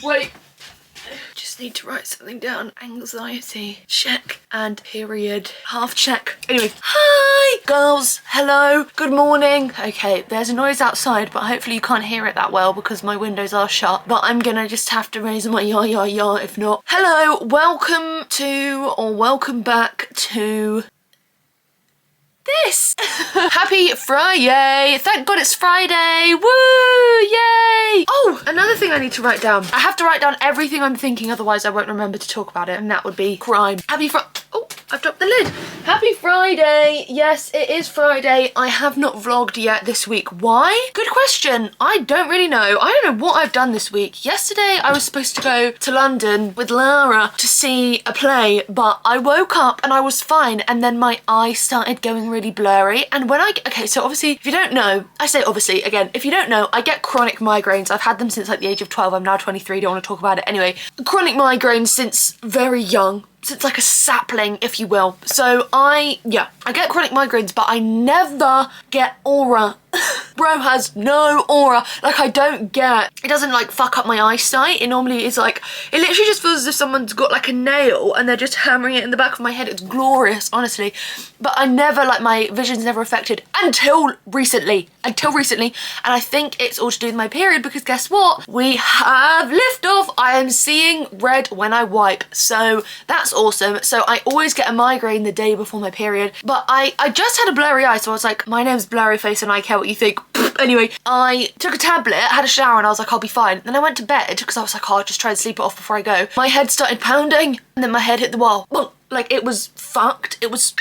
Wait. Just need to write something down. Anxiety check and period half check. Anyway, hi girls, hello, good morning. Okay, there's a noise outside, but hopefully you can't hear it that well because my windows are shut. But I'm gonna just have to raise my ya if not. Hello, welcome to or welcome back to this. Happy Friday. Thank God it's Friday. Woo, yay. Oh, another thing I need to write down. I have to write down everything I'm thinking, otherwise I won't remember to talk about it, and that would be crime. Oh, I've dropped the lid. Happy Friday. Yes, it is Friday. I have not vlogged yet this week. Why? Good question. I don't really know. I don't know what I've done this week. Yesterday I was supposed to go to London with Lara to see a play, but I woke up and I was fine, and then my eye started going really blurry. And when okay, so obviously, if you don't know, I say obviously again, if you don't know, I get chronic migraines. I've had them since like the age of 12. I'm now 23, don't want to talk about it. Anyway, chronic migraines since very young. Since like a sapling, if you will. So I get chronic migraines, but I never get aura. Bro has no aura. Like, I don't get, it doesn't like fuck up my eyesight. It normally is like, it literally just feels as if someone's got like a nail and they're just hammering it in the back of my head. It's glorious, honestly. But I never, like, my vision's never affected until recently. And I think it's all to do with my period, because guess what? We have liftoff. I am seeing red when I wipe. So that's awesome. So I always get a migraine the day before my period, but I just had a blurry eye, so I was like, my name's Blurry Face and I care what you think. Anyway, I took a tablet, had a shower, and I was like, I'll be fine. Then I went to bed because I was like, oh, I'll just try and sleep it off before I go. My head started pounding and then my head hit the wall. Like, it was fucked. It was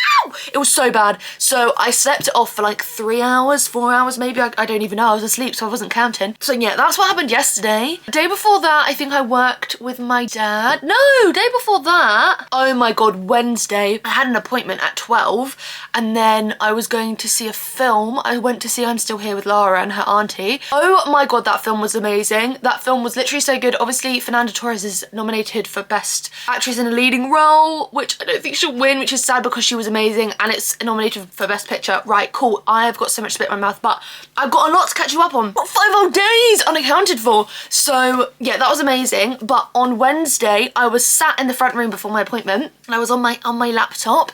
so bad. So I slept it off for like 3 hours, 4 hours maybe. I don't even know. I was asleep, so I wasn't counting. So yeah, that's what happened yesterday. The day before that, I think I worked with my dad. No, day before that, oh my God, Wednesday, I had an appointment at 12, and then I was going to see a film. I went to see I'm Still Here with Lara and her auntie. Oh my God, that film was amazing. That film was literally so good. Obviously, Fernanda Torres is nominated for Best Actress in a Leading Role, which I don't think she'll win, which is sad because she was amazing, and it's nominated for Best Picture. Right, cool. I have got so much spit in my mouth, but I've got a lot to catch you up on. Got 5 whole days unaccounted for. So yeah, that was amazing. But on Wednesday, I was sat in the front room before my appointment, and I was on my laptop,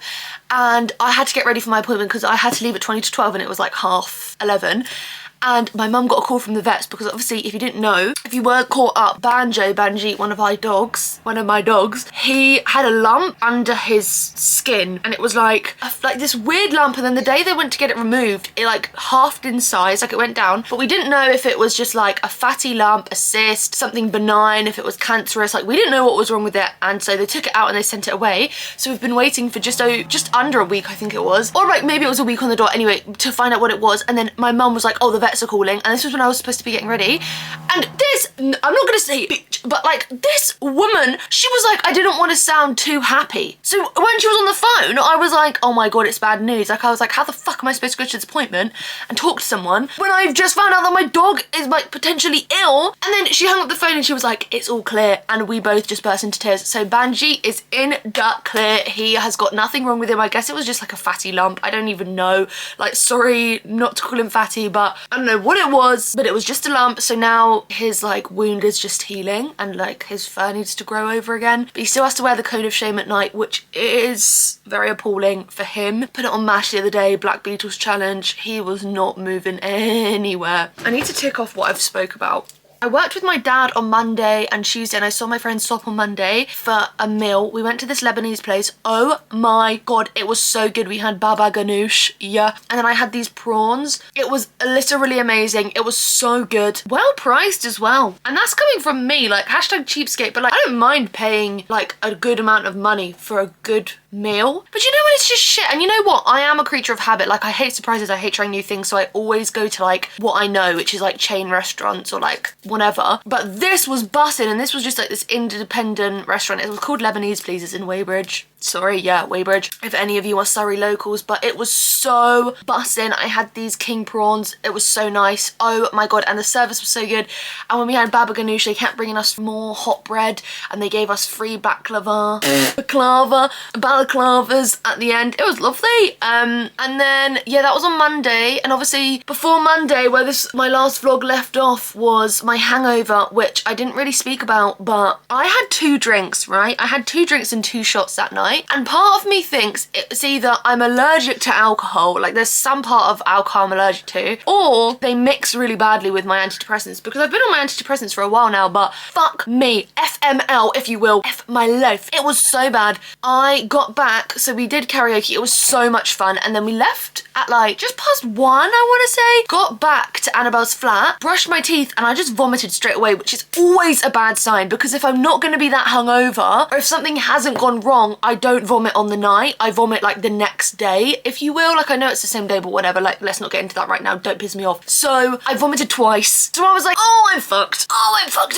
and I had to get ready for my appointment because I had to leave at 20 to 12 and it was like 11:30. And my mum got a call from the vets because obviously, if you didn't know, if you weren't caught up, Banji, one of my dogs, he had a lump under his skin, and it was like this weird lump, and then the day they went to get it removed, it like halved in size, like it went down, but we didn't know if it was just like a fatty lump, a cyst, something benign, if it was cancerous, like we didn't know what was wrong with it, and so they took it out and they sent it away. So we've been waiting for just under a week, I think it was, or like maybe it was a week on the dot, anyway, to find out what it was. And then my mum was like, oh, the vets are calling, and this was when I was supposed to be getting ready, and this, I'm not gonna say bitch, but like this woman, she was like, I didn't want to sound too happy, so when she was on the phone, I was like, oh my God, it's bad news. Like, I was like, how the fuck am I supposed to go to this appointment and talk to someone when I've just found out that my dog is like potentially ill? And then she hung up the phone and she was like, it's all clear, and we both just burst into tears. So Banji is in the clear. He has got nothing wrong with him. I guess it was just like a fatty lump. I don't even know, like, sorry not to call him fatty, but I don't know what it was, but it was just a lump. So now his like wound is just healing, and like his fur needs to grow over again, but he still has to wear the cone of shame at night, which is very appalling for him. Put it on MASH the other day, Black Beatles challenge. He was not moving anywhere. I need to tick off what I've spoke about. I worked with my dad on Monday and Tuesday, and I saw my friend Stop on Monday for a meal. We went to this Lebanese place. Oh my God, it was so good. We had baba ganoush, yeah. And then I had these prawns. It was literally amazing. It was so good. Well priced as well. And that's coming from me, like hashtag cheapskate, but like I don't mind paying like a good amount of money for a good meal. But you know when it's just shit, and you know what? I am a creature of habit. Like, I hate surprises, I hate trying new things, so I always go to like what I know, which is like chain restaurants or like whatever. But this was bussin', and this was just like this independent restaurant. It was called Lebanese Pleasers in Weybridge. Sorry, yeah, Weybridge, if any of you are Surrey locals, but it was so bussin'. I had these king prawns. It was so nice. Oh my God, and the service was so good. And when we had baba ganoush, they kept bringing us more hot bread, and they gave us free balaclavas at the end. It was lovely. And then, yeah, that was on Monday, and obviously before Monday, where my last vlog left off, was my hangover, which I didn't really speak about, but I had 2 drinks, right? I had 2 drinks and 2 shots that night. And part of me thinks it's either I'm allergic to alcohol, like there's some part of alcohol I'm allergic to, or they mix really badly with my antidepressants, because I've been on my antidepressants for a while now, but fuck me, FML, if you will, F my life. It was so bad. I got back, so we did karaoke, it was so much fun, and then we left at like just past 1, I want to say. Got back to Annabelle's flat, brushed my teeth, and I just vomited straight away, which is always a bad sign, because if I'm not going to be that hungover, or if something hasn't gone wrong, I don't vomit on the night. I vomit like the next day, if you will. Like, I know it's the same day, but whatever, like, let's not get into that right now, don't piss me off. So I vomited twice, so I was like, oh, I'm fucked,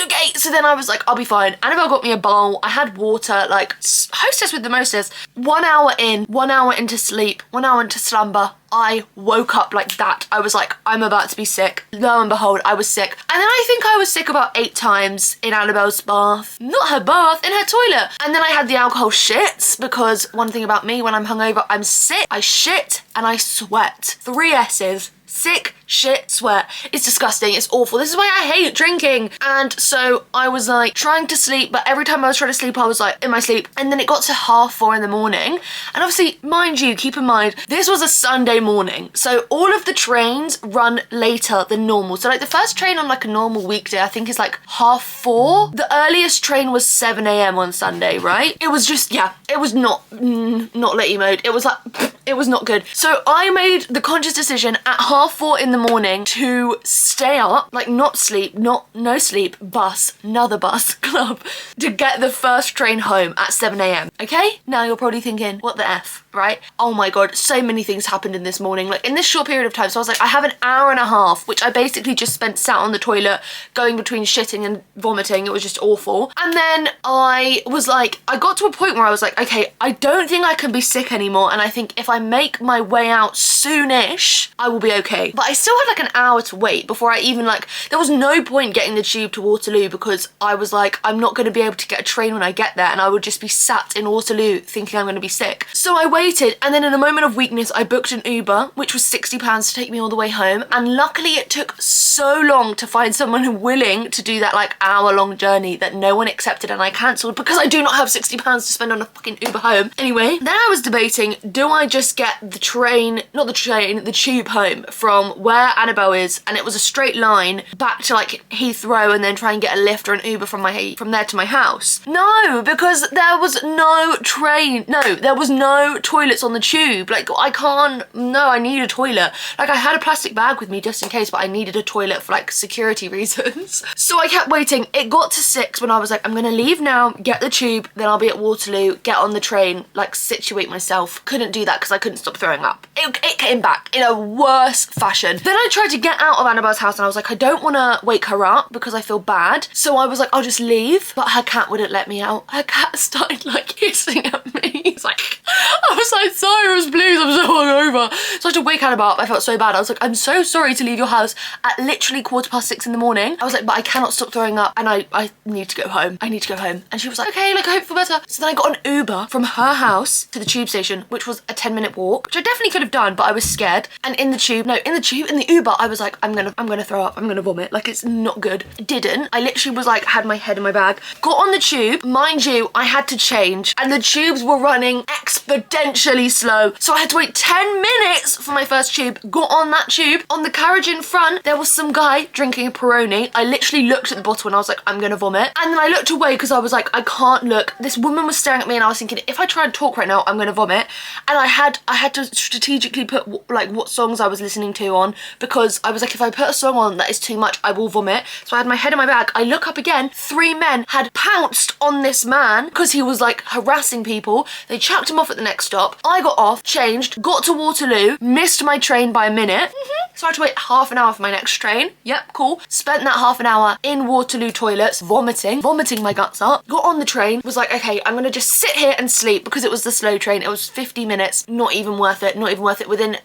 okay. So then I was like, I'll be fine. Annabelle got me a bowl, I had water, like hostess with the mostest. 1 hour in, 1 hour into sleep, 1 hour into slumber, I woke up like that. I was like, I'm about to be sick. Lo and behold, I was sick. And then I think I was sick about 8 times in Annabelle's bath. Not her bath, in her toilet. And then I had the alcohol shits, because one thing about me, when I'm hungover, I'm sick, I shit, and I sweat. 3 S's. Sick, shit, sweat. It's disgusting, it's awful. This is why I hate drinking. And so I was like trying to sleep, but every time I was trying to sleep, I was like in my sleep. And then it got to 4:30 in the morning. And obviously, mind you, keep in mind, this was a Sunday morning. So all of the trains run later than normal. So like the first train on like a normal weekday, I think is like 4:30. The earliest train was 7 a.m. on Sunday, right? It was just, yeah, it was not litty mode. It was like, it was not good. So I made the conscious decision at 4:30 in the morning to stay up, like not sleep, no sleep, bus, another bus, club, to get the first train home at 7 a.m. Okay? Now you're probably thinking, what the F, right? Oh my God, so many things happened in this morning, like in this short period of time. So I was like, I have an hour and a half, which I basically just spent sat on the toilet, going between shitting and vomiting. It was just awful. And then I was like, I got to a point where I was like, okay, I don't think I can be sick anymore. And I think if I make my way out soonish, I will be okay. But I still had like an hour to wait before I even like, there was no point getting the tube to Waterloo, because I was like, I'm not going to be able to get a train when I get there, and I would just be sat in Waterloo thinking I'm going to be sick. So I waited, and then in a moment of weakness, I booked an Uber, which was £60 to take me all the way home. And luckily it took so long to find someone willing to do that like hour-long journey that no one accepted, and I cancelled because I do not have £60 to spend on a fucking Uber home. Anyway, then I was debating, do I just get the train, not the train, the tube home from where Annabelle is, and it was a straight line back to like Heathrow, and then try and get a lift or an Uber from there to my house? No, because there was no train. No, there was no toilets on the tube. Like, I can't, no, I need a toilet. Like, I had a plastic bag with me just in case, but I needed a toilet for like security reasons. So I kept waiting. It got to 6 when I was like, I'm gonna leave now, get the tube, then I'll be at Waterloo, get on the train, like situate myself. Couldn't do that because I couldn't stop throwing up. It came back in a worse fashion. Then I tried to get out of Annabelle's house, and I was like, I don't want to wake her up because I feel bad. So I was like, I'll just leave. But her cat wouldn't let me out. Her cat started like hissing at me. It's like, I was like, Cyrus, please, I'm so hungover. So I had to wake Annabelle up. I felt so bad. I was like, I'm so sorry to leave your house at literally 6:15 in the morning. I was like, but I cannot stop throwing up, and I need to go home. I need to go home. And she was like, okay, like, I hope you feel better. So then I got an Uber from her house to the tube station, which was a 10-minute walk, which I definitely could have done, but I was scared. And in the Uber, I was like, I'm gonna throw up, I'm gonna vomit, like, it's not good. Didn't. I literally was like, had my head in my bag, got on the tube. Mind you, I had to change, and the tubes were running exponentially slow. So I had to wait 10 minutes for my first tube. Got on that tube. On the carriage in front, there was some guy drinking a Peroni. I literally looked at the bottle and I was like, I'm gonna vomit. And then I looked away because I was like, I can't look. This woman was staring at me, and I was thinking, if I try and talk right now, I'm gonna vomit. And I had to strategically put like what songs I was listening to on, because I was like, if I put a song on that is too much, I will vomit. So I had my head in my bag. I look up again, 3 men had pounced on this man because he was like harassing people. They chucked him off at the next stop. I got off, changed, got to Waterloo, missed my train by a minute. So I had to wait half an hour for my next train. Yep, cool. Spent that half an hour in Waterloo toilets, vomiting my guts up. Got on the train, was like, okay, I'm gonna just sit here and sleep, because it was the slow train. It was 50 minutes, not even worth it, not even worth it. Within,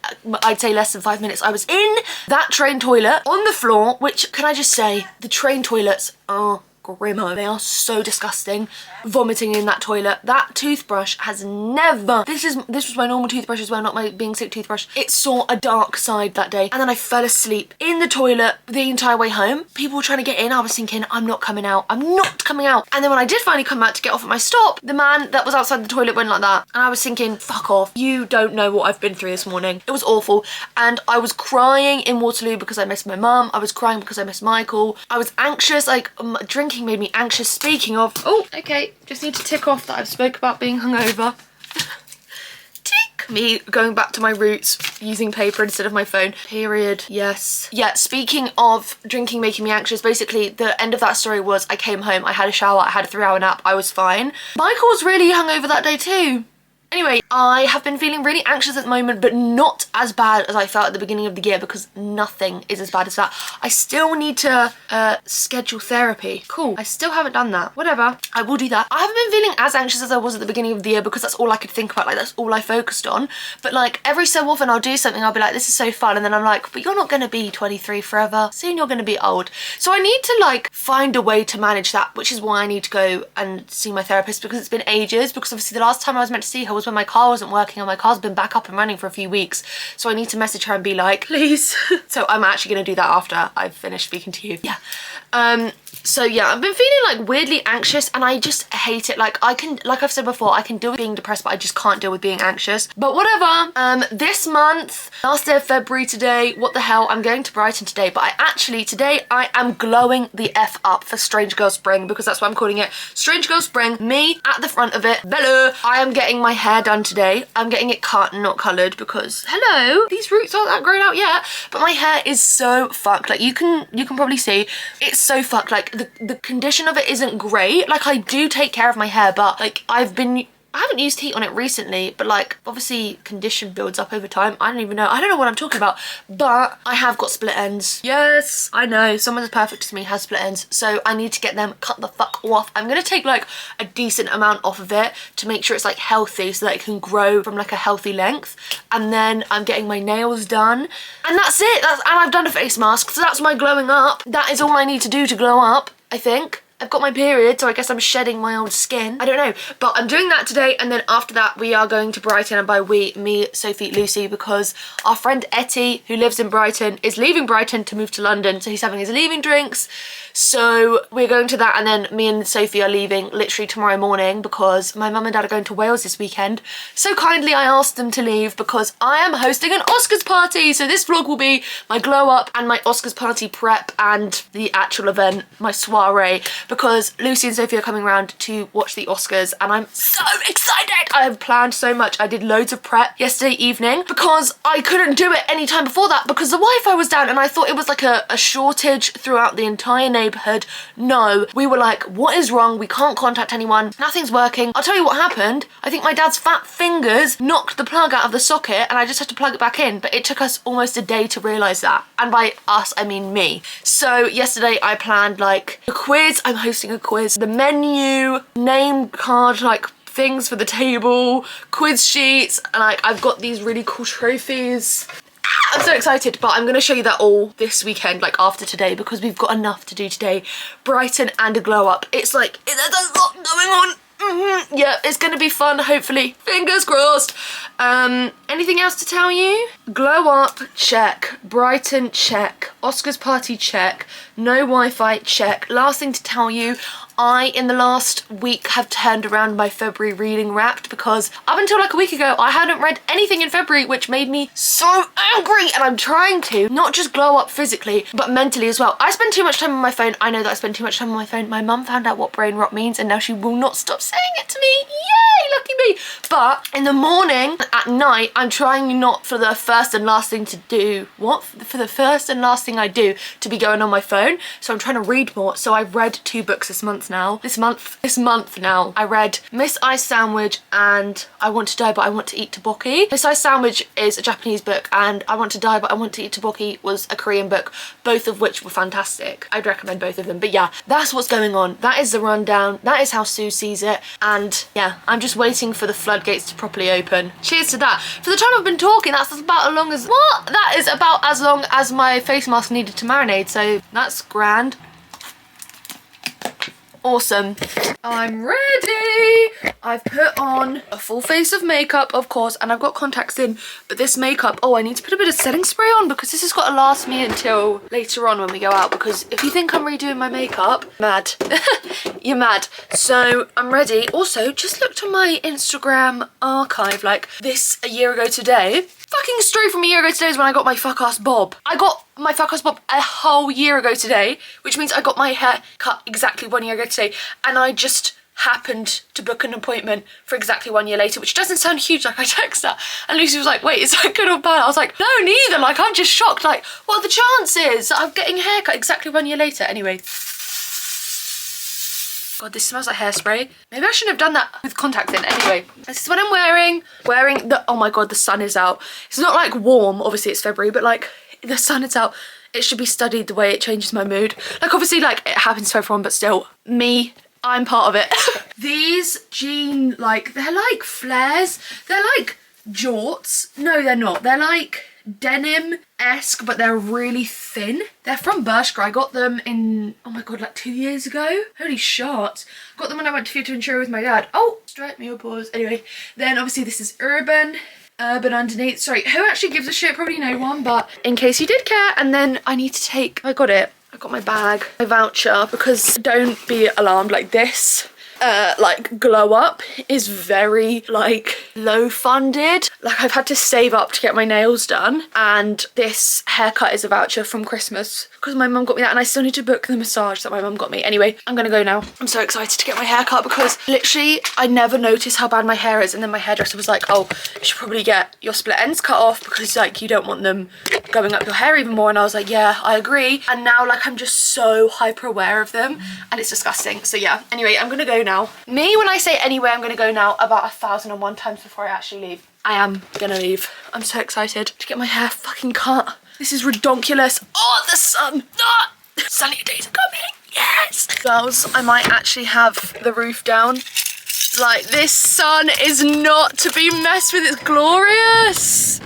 I'd say less than 5 minutes, I was in that train toilet on the floor, which, can I just say, the train toilets are grimo. They are so disgusting. Vomiting in that toilet. That toothbrush has never, this was my normal toothbrush as well, not my being sick toothbrush. It saw a dark side that day. And then I fell asleep in the toilet the entire way home. People were trying to get in. I was thinking, I'm not coming out. I'm not coming out. And then when I did finally come out to get off at my stop, the man that was outside the toilet went like that. And I was thinking, fuck off. You don't know what I've been through this morning. It was awful. And I was crying in Waterloo because I missed my mum. I was crying because I missed Michael. I was anxious. Like, drinking made me anxious. Speaking of, oh, okay. Just need to tick off that I've spoke about being hungover. Tick. Me going back to my roots, using paper instead of my phone. Period. Yes. Yeah, speaking of drinking making me anxious, basically the end of that story was I came home, I had a shower, I had a 3-hour nap, I was fine. Michael was really hungover that day too. Anyway, I have been feeling really anxious at the moment, but not as bad as I felt at the beginning of the year because nothing is as bad as that. I still need to schedule therapy. Cool. I still haven't done that. Whatever. I will do that. I haven't been feeling as anxious as I was at the beginning of the year because that's all I could think about. Like, that's all I focused on. But like every so often I'll do something, I'll be like, this is so fun. And then I'm like, but you're not going to be 23 forever. Soon you're going to be old. So I need to like find a way to manage that, which is why I need to go and see my therapist because it's been ages. Because obviously the last time I was meant to see her was when my car wasn't working and my car's been back up and running for a few weeks. So I need to message her and be like, please. So I'm actually going to do that after I've finished speaking to you. Yeah. So yeah, I've been feeling like weirdly anxious and I just hate it. Like like I've said before, I can deal with being depressed, but I just can't deal with being anxious. But whatever. This month, last day of February today, what the hell, I'm going to Brighton today, but today I am glowing the F up for Strange Girl Spring because that's what I'm calling it. Strange Girl Spring, me at the front of it. Hello. I am getting my hair done today. I'm getting it cut and not coloured because, hello, these roots aren't that grown out yet, but my hair is so fucked. Like you can probably see, it's so fucked. Like the condition of it isn't great. Like I do take care of my hair, but like I haven't used heat on it recently, but like obviously condition builds up over time. I don't know what I'm talking about, but I have got split ends. Yes, I know, someone as perfect as me has split ends, so I need to get them cut the fuck off. I'm gonna take like a decent amount off of it to make sure it's like healthy so that it can grow from like a healthy length. And then I'm getting my nails done and that's it. And I've done a face mask, so that's my glowing up. That is all I need to do to glow up, I think. I've got my period, so I guess I'm shedding my old skin. I don't know, but I'm doing that today, and then after that we are going to Brighton, and by we, me, Sophie, Lucy, because our friend Etty, who lives in Brighton, is leaving Brighton to move to London, so he's having his leaving drinks. So we're going to that, and then me and Sophie are leaving literally tomorrow morning because my mum and dad are going to Wales this weekend. So kindly I asked them to leave because I am hosting an Oscars party. So this vlog will be my glow up and my Oscars party prep and the actual event, my soiree, because Lucy and Sophie are coming around to watch the Oscars and I'm so excited. I have planned so much. I did loads of prep yesterday evening because I couldn't do it any time before that because the Wi-Fi was down and I thought it was like a shortage throughout the entire neighbourhood. No, we were like, what is wrong? We can't contact anyone. Nothing's working. I'll tell you what happened. I think my dad's fat fingers knocked the plug out of the socket and I just had to plug it back in, but it took us almost a day to realise that. And by us, I mean me. So yesterday I planned like a quiz. I'm hosting a quiz. The menu, name card, like things for the table, quiz sheets, and like I've got these really cool trophies. I'm so excited, but I'm going to show you that all this weekend, like after today, because we've got enough to do today. Brighton and a glow up. It's like, there's a lot going on. Yeah, it's going to be fun, hopefully. Fingers crossed. Anything else to tell you? Glow up, check. Brighton, check. Oscars party, check. No Wi-Fi, check. Last thing to tell you, I, in the last week, have turned around my February reading wrapped because up until like a week ago, I hadn't read anything in February, which made me so angry. And I'm trying to not just glow up physically, but mentally as well. I spend too much time on my phone. I know that I spend too much time on my phone. My mum found out what brain rot means and now she will not stop saying it to me. Yay, lucky me. But in the morning, at night, I'm trying not for the first and last thing to do. What? For the first and last thing I do to be going on my phone. So I'm trying to read more. So I've read 2 books this month now. This month now. I read Miss Ice Sandwich and I Want to Die But I Want to Eat Tteokbokki. Miss Ice Sandwich is a Japanese book and I Want to Die But I Want to Eat Tteokbokki was a Korean book, both of which were fantastic. I'd recommend both of them. But yeah, that's what's going on. That is the rundown. That is how Sue sees it. And yeah, I'm just waiting for the floodgates to properly open. Cheers to that. For the time I've been talking, that's about as long as, what? That is about as long as my face mask needed to marinate, so that's grand. Awesome. I'm ready. I've put on a full face of makeup, of course, and I've got contacts in, but this makeup, oh, I need to put a bit of setting spray on because this has got to last me until later on when we go out, because if you think I'm redoing my makeup, mad. You're mad. So I'm ready. Also, just looked on my Instagram archive, like this a year ago today. Fucking story from a year ago today is when I got my fuck ass bob. I got my fuck ass bob a whole year ago today, which means I got my hair cut exactly 1 year ago today, and I just happened to book an appointment for exactly 1 year later, which doesn't sound huge. Like, I text her and Lucy was like, wait, is that good or bad? I was like, no, neither. Like, I'm just shocked. Like, what are the chances that I'm getting a haircut exactly 1 year later? Anyway. God, this smells like hairspray. Maybe I shouldn't have done that with contacts in. Anyway, this is what I'm wearing. Wearing the, oh my God, the sun is out. It's not like warm, obviously it's February, but like the sun is out. It should be studied the way it changes my mood. Like, obviously, like, it happens to everyone, but still, me, I'm part of it. These jean, like, they're like flares. They're like jorts. No, they're not. They're like denim-esque, but they're really thin. They're from Bershka. I got them in, oh my God, like 2 years ago. Holy shit. Got them when I went to Fuerteventura with my dad. Oh, strike me a pause. Anyway, then obviously this is Urban underneath. Sorry, who actually gives a shit? Probably no one, but in case you did care. And then I need to take, I got it. I got my bag, my voucher, because don't be alarmed, like this. Like glow up is very like low funded. Like, I've had to save up to get my nails done, and this haircut is a voucher from Christmas because my mum got me that, and I still need to book the massage that my mum got me. Anyway, I'm gonna go now. I'm so excited to get my hair cut because literally I never noticed how bad my hair is, and then my hairdresser was like, oh, you should probably get your split ends cut off because like you don't want them going up your hair even more. And I was like, yeah, I agree. And now like I'm just so hyper aware of them and it's disgusting. So yeah, anyway, I'm gonna go now. Me, when I say anyway, I'm gonna go now about 1,001 times before I actually leave. I am gonna leave. I'm so excited to get my hair fucking cut. This is redonkulous. Oh, the sun. Ah! Sunnier days are coming. Yes. Girls, I might actually have the roof down. Like, this sun is not to be messed with. It's glorious.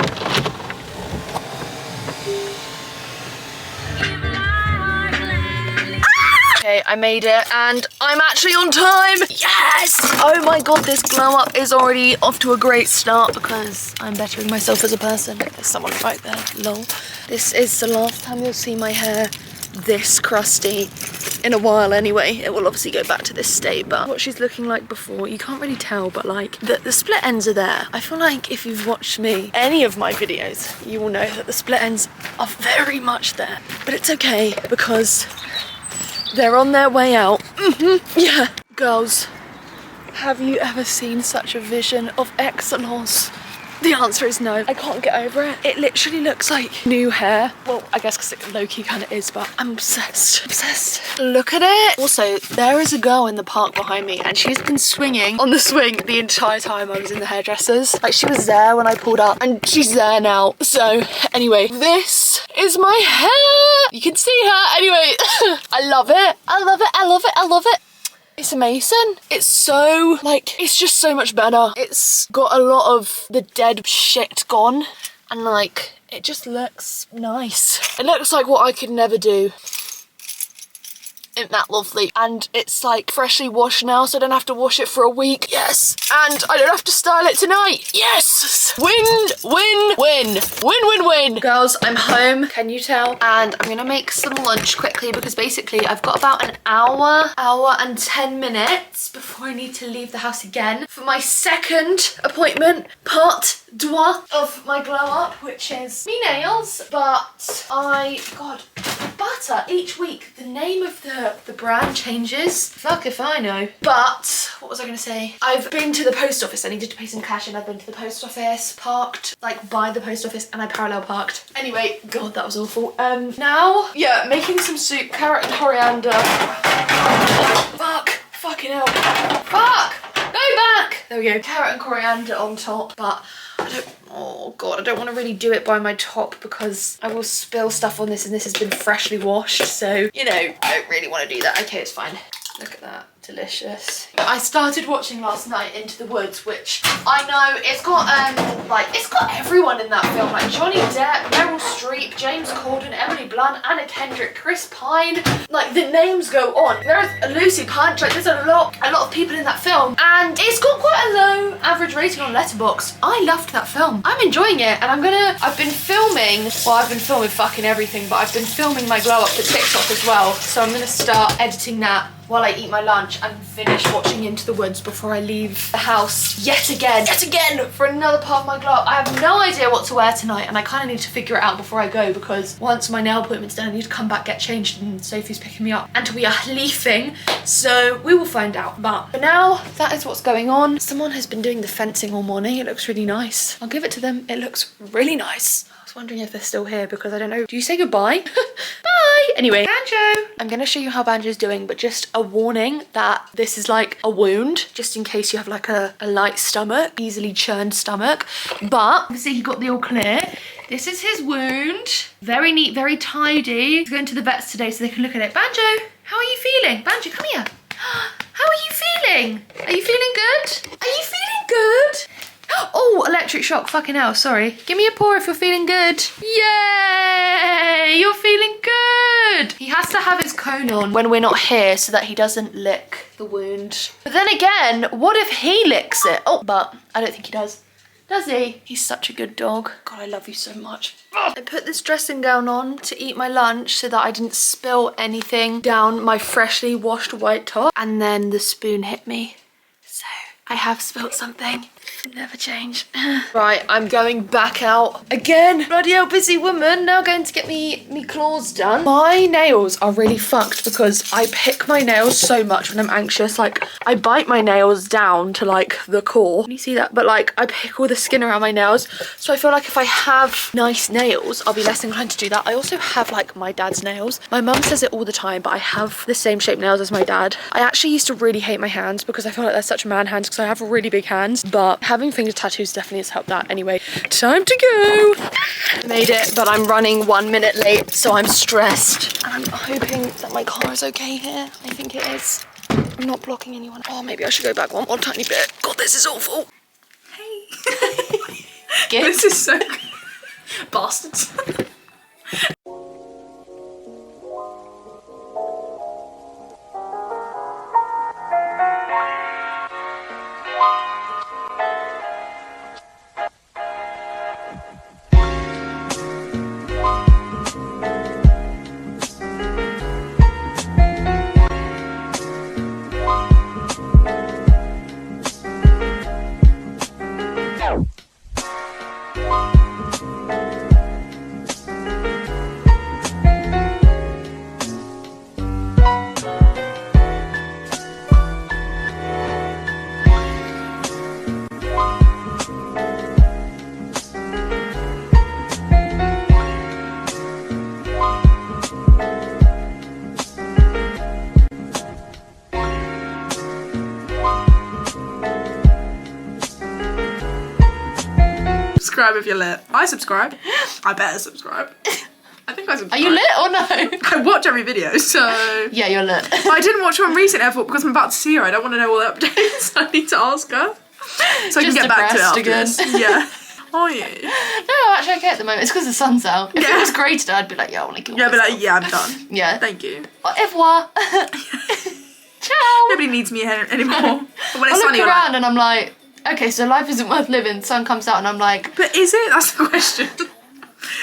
Okay, I made it and I'm actually on time. Yes! Oh my God, this glow up is already off to a great start because I'm bettering myself as a person. There's someone right there, lol. This is the last time you'll see my hair this crusty in a while anyway. It will obviously go back to this state, but what she's looking like before, you can't really tell, but like the split ends are there. I feel like if you've watched me, any of my videos, you will know that the split ends are very much there, but it's okay because they're on their way out. Yeah. Girls, have you ever seen such a vision of excellence? The answer is no. I can't get over it. It literally looks like new hair. Well, I guess because it low-key kind of is, but I'm obsessed. Obsessed. Look at it. Also, there is a girl in the park behind me and she's been swinging on the swing the entire time I was in the hairdressers. Like, she was there when I pulled up and she's there now. So anyway, this is my hair. You can see her. Anyway, I love it. I love it. I love it. I love it. It's amazing. It's so, like, it's just so much better. It's got a lot of the dead shit gone and like, it just looks nice. It looks like what I could never do. Isn't that lovely? And it's like freshly washed now, so I don't have to wash it for a week. Yes. And I don't have to style it tonight. Yes. Win, win, win. Win, win, win. Girls, I'm home. Can you tell? And I'm gonna make some lunch quickly because basically I've got about an hour and 10 minutes before I need to leave the house again for my second appointment, part deux of my glow up, which is me nails. But God, butter each week. The name of the brand changes. Fuck if I know. But what was I gonna say? I've been to the post office. I needed to pay some cash and I've been to the post office, parked like by the post office, and I parallel parked. Anyway, God, that was awful. Now, yeah, making some soup, carrot and coriander. Fuck, fucking hell. Fuck, go back. There we go, carrot and coriander on top, but oh God, I don't want to really do it by my top because I will spill stuff on this and this has been freshly washed. So, you know, I don't really want to do that. Okay, it's fine. Look at that. Delicious. I started watching last night Into the Woods, which I know it's got it's got everyone in that film, like Johnny Depp, Meryl Streep, James Corden, Emily Blunt, Anna Kendrick, Chris Pine. Like the names go on. There's Lucy Punch. Like there's a lot of people in that film, and it's got quite a low average rating on Letterboxd. I loved that film. I'm enjoying it, and I've been filming. Well, I've been filming fucking everything, but I've been filming my glow up for TikTok as well. So I'm gonna start editing that while I eat my lunch and finish watching Into the Woods before I leave the house yet again for another part of my glow up. I have no idea what to wear tonight, and I kind of need to figure it out before I go, because once my nail appointment's done I need to come back, get changed, and Sophie's picking me up and we are leaving, so we will find out. But for now, that is what's going on. Someone has been doing the fencing all morning. It looks really nice. I'll give it to them. It looks really nice. I was wondering if they're still here because I don't know. Do you say goodbye? Bye! Anyway, Banjo! I'm gonna show you how Banjo's doing, but just a warning that this is like a wound, just in case you have like a light stomach, easily churned stomach. But obviously he got the all clear. This is his wound. Very neat, very tidy. He's going to the vets today so they can look at it. Banjo, how are you feeling? Banjo, come here. How are you feeling? Are you feeling good? Are you feeling good? Oh, electric shock, fucking hell, sorry. Give me a paw if you're feeling good. Yay, you're feeling good. He has to have his cone on when we're not here so that he doesn't lick the wound. But then again, what if he licks it? Oh, but I don't think he does. Does he? He's such a good dog. God, I love you so much. I put this dressing gown on to eat my lunch so that I didn't spill anything down my freshly washed white top. And then the spoon hit me. So I have spilled something. Never change. Right, I'm going back out again. Bloody hell, busy woman. Now going to get me claws done. My nails are really fucked because I pick my nails so much when I'm anxious. Like, I bite my nails down to like the core. Can you see that? But like, I pick all the skin around my nails. So I feel like if I have nice nails, I'll be less inclined to do that. I also have like my dad's nails. My mum says it all the time, but I have the same shaped nails as my dad. I actually used to really hate my hands because I feel like they're such man hands because I have really big hands, but having finger tattoos definitely has helped that. Anyway, time to go. Made it, but I'm running 1 minute late, so I'm stressed. And I'm hoping that my car is okay here. I think it is. I'm not blocking anyone. Oh, maybe I should go back one more tiny bit. God, this is awful. Hey. This is so good. Bastards. Subscribe if you're lit. I subscribe. I better subscribe. I think I subscribe. Are you lit or no? I watch every video, so... Yeah, you're lit. But I didn't watch one recently, I thought, because I'm about to see her. I don't want to know all the updates. I need to ask her. So I can get back to it after again. this. Yeah. Are you? No, I'm actually okay at the moment. It's because the sun's out. If it was grey today, I'd be like, yeah, I want to kill myself. Yeah, but like, yeah, I'm done. Yeah. Thank you. Au revoir. Ciao. Nobody needs me here anymore. But when I it's look sunny, around and I'm like, okay, so life isn't worth living. Sun comes out and I'm like... But is it? That's the question.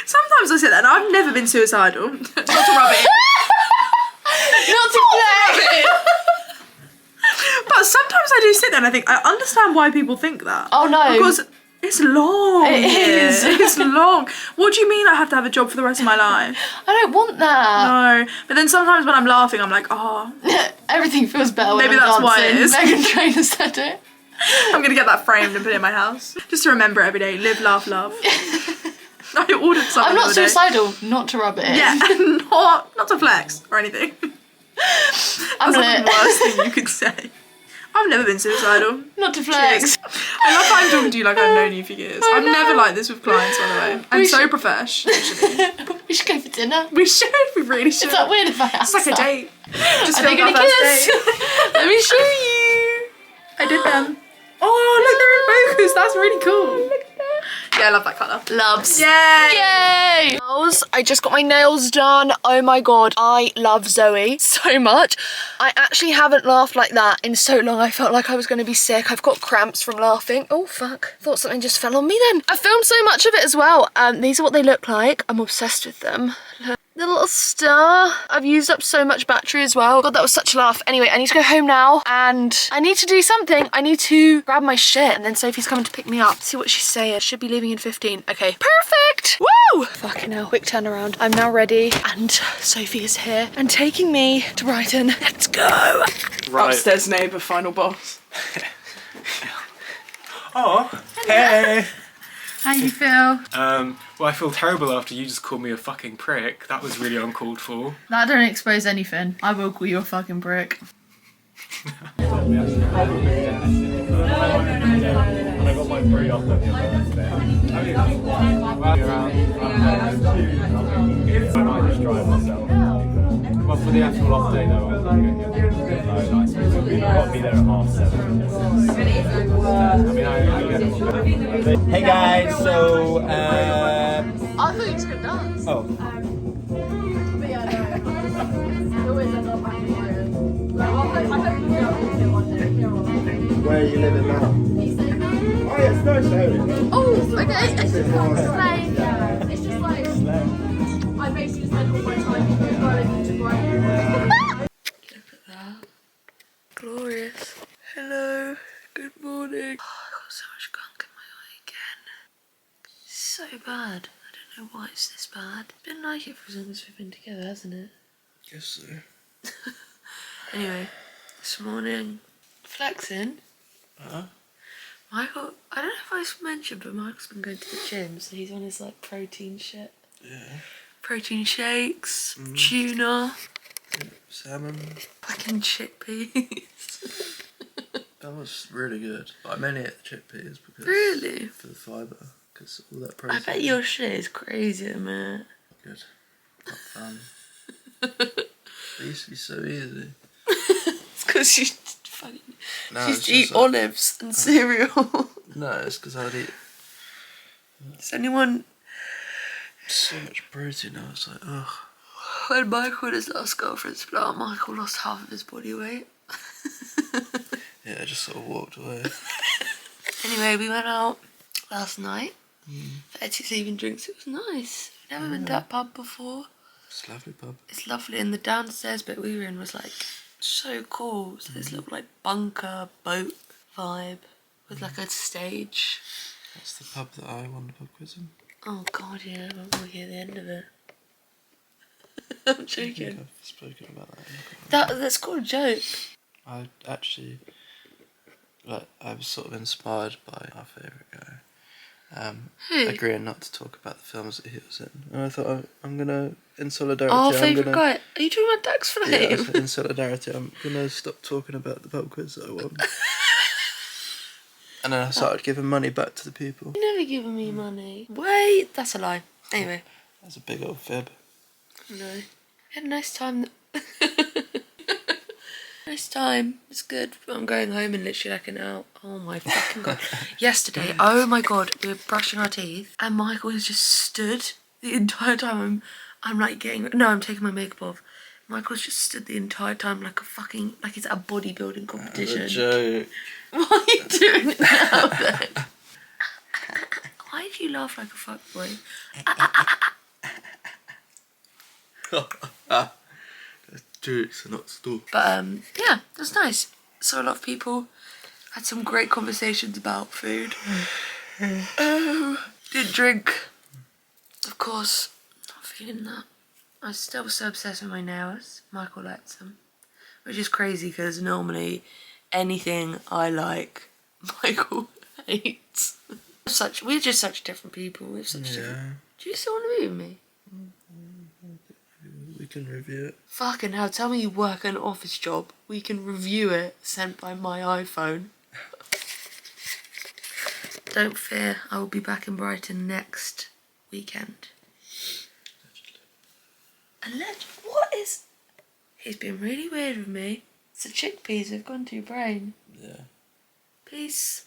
Sometimes I say that and I've never been suicidal. Not to rub it in. Not to play. But sometimes I do sit there and I think, I understand why people think that. Oh no. Because it's long. It is. It's long. What do you mean I have to have a job for the rest of my life? I don't want that. No. But then sometimes when I'm laughing, I'm like, oh. Everything feels better when Maybe I'm that's why dancing. it is. Meghan Trainor said it. I'm going to get that framed and put it in my house. Just to remember every day. Live, laugh, love. I ordered something. I'm not suicidal, not to rub it in. Yeah, not to flex or anything. I'm That's lit. the worst thing you could say. I've never been suicidal. Not to flex. I love how I'm talking to you like I've known you for years. I'm never like this with clients, by the way. I'm so professional, usually. We should go for dinner. We really should. Is that weird if I ask? It's like a date. Just Are they filmed gonna our first kiss? date. Let me show you. I did them. Oh, look, they're in focus. That's really cool. Yeah, I love that colour. Loves. Yay! Yay! Nails. I just got my nails done. Oh my god, I love Zoe so much. I actually haven't laughed like that in so long. I felt like I was going to be sick. I've got cramps from laughing. Oh fuck, thought something just fell on me then. I filmed so much of it as well. These are what they look like. I'm obsessed with them. Look. The little star. I've used up so much battery as well. God, that was such a laugh. Anyway, I need to go home now and I need to do something. I need to grab my shit and then Sophie's coming to pick me up. See what she's saying. Should be leaving in 15. Okay, perfect. Woo! Fucking hell, quick turnaround. I'm now ready and Sophie is here and taking me to Brighton. Let's go. Right. Upstairs neighbour, final boss. Oh, hey. How you feel? Well, I feel terrible after you just called me a fucking prick. That was really uncalled for. That don't expose anything. I will call you a fucking prick. I got my free off at I might just drive myself. Well, for the actual off day though, I was going got me there at 7:30. Hey guys, so I thought you was gonna dance. oh. Where are you living now? Oh yeah, it's nice though. Oh, okay. It's just like I basically spent all my time going to Brighton. Look at that. Glorious. Hello. Good morning. Oh, I got so much gunk in my eye again. So bad. I don't know why it's this bad. It's been like it for as long as we've been together, hasn't it? Guess so. Anyway, this morning, flexing. Michael, I don't know if I mentioned, but Michael's been going to the gym, so he's on his like protein shit. Yeah. Protein shakes, tuna, Salmon. fucking chickpeas. That was really good. But I mainly ate the chickpeas because Really? for the fibre, because all that protein. I bet your shit is crazy, man. Good. Not fun. It used to be so easy. It's because you fucking No, used it's to eat just like- olives and cereal. No, it's because I'd eat Does anyone, so much protein. I was like, ugh. when Michael and his last girlfriend split up, Michael lost half of his body weight. Yeah, I just sort of walked away. Anyway, we went out last night. Betty's leaving drinks. It was nice. We've never been to that pub before. It's a lovely pub. It's lovely, and the downstairs bit we were in was like so cool. So this little like bunker boat vibe with like a stage. That's the pub that I won the pub quiz in. Oh god, yeah, I won't want to hear the end of it. I'm I think joking. I've spoken about that. That's called a joke. I actually, like, I was sort of inspired by our favourite guy. Who? Agreeing not to talk about the films that he was in. And I thought, I'm gonna, in solidarity, Our I'm favourite gonna... guy. Are you talking about Dax Flame? Yeah, I said in solidarity, I'm gonna stop talking about the pub quiz that I won. And then I started giving money back to the people. You never given me money. Wait, that's a lie. Anyway, That's a big old fib. no. We had a nice time. Nice time. It's good. I'm going home in literally like an hour. Oh my fucking god. Yesterday, oh my god, we were brushing our teeth and Michael has just stood the entire time. I'm like I'm taking my makeup off. Michael's just stood the entire time like a fucking, like it's a bodybuilding competition. A joke. Why are you doing it now then? Why do you laugh like a fuckboy? Jokes are not stuff. But yeah, it was nice. Saw a lot of people. Had some great conversations about food. Didn't drink. Of course, not feeling that. I was still so obsessed with my nails. Michael likes them. Which is crazy because normally anything I like, Michael hates. We're just such different people. We're such different. Do you still want to be with me? We can review it. Fucking hell, tell me you work an office job. We can review it, sent by my iPhone. Don't fear, I will be back in Brighton next weekend. What is... He's been really weird with me. It's the chickpeas have gone to your brain. Yeah. Peace.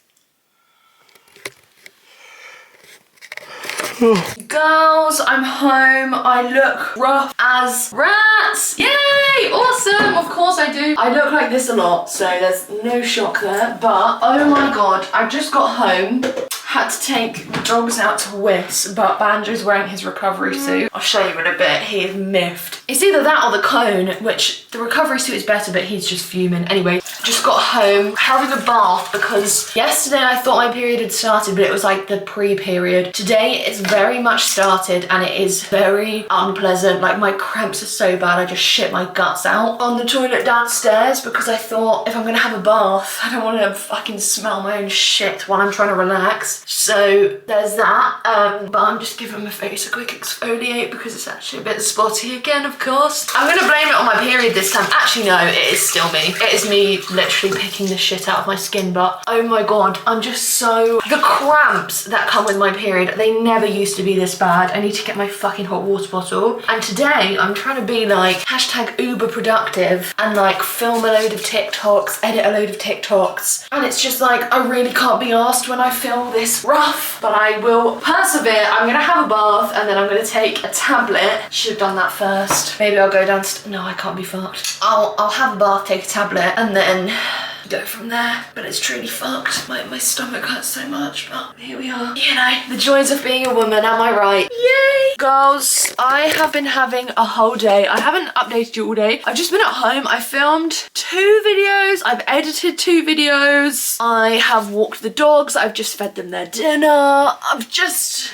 Girls, I'm home. I look rough as rats. Yay! Awesome. Of course I do. I look like this a lot, so there's no shock there. But, oh my god, I just got home. Had to take the dogs out to whist, but Banjo's wearing his recovery suit. I'll show you in a bit. He is miffed. It's either that or the cone, which the recovery suit is better, but he's just fuming. Anyway, just got home, having a bath because yesterday I thought my period had started, but it was like the pre-period. Today it's very much started and it is very unpleasant. Like my cramps are so bad, I just shit my guts out on the toilet downstairs because I thought if I'm gonna have a bath, I don't want to fucking smell my own shit while I'm trying to relax. So there's that, but I'm just giving my face a quick exfoliate because it's actually a bit spotty again, of course. I'm gonna blame it on my period this time. Actually no, it is still me. It is me literally picking the shit out of my skin, but oh my god, I'm just so... The cramps that come with my period, they never used to be this bad. I need to get my fucking hot water bottle. And today I'm trying to be like hashtag uber productive and like film a load of TikToks, edit a load of TikToks. And it's just like, I really can't be asked when I feel this rough, but I will persevere. I'm gonna have a bath and then I'm gonna take a tablet. Should have done that first. Maybe I'll go downstairs. No, I can't be fucked. I'll have a bath, take a tablet, and then go from there. But it's truly fucked. My stomach hurts so much, but here we are. You know, the joys of being a woman, am I right? Yay! Girls, I have been having a whole day. I haven't updated you all day. I've just been at home. I filmed 2 videos. I've edited 2 videos. I have walked the dogs. I've just fed them their dinner. I've just...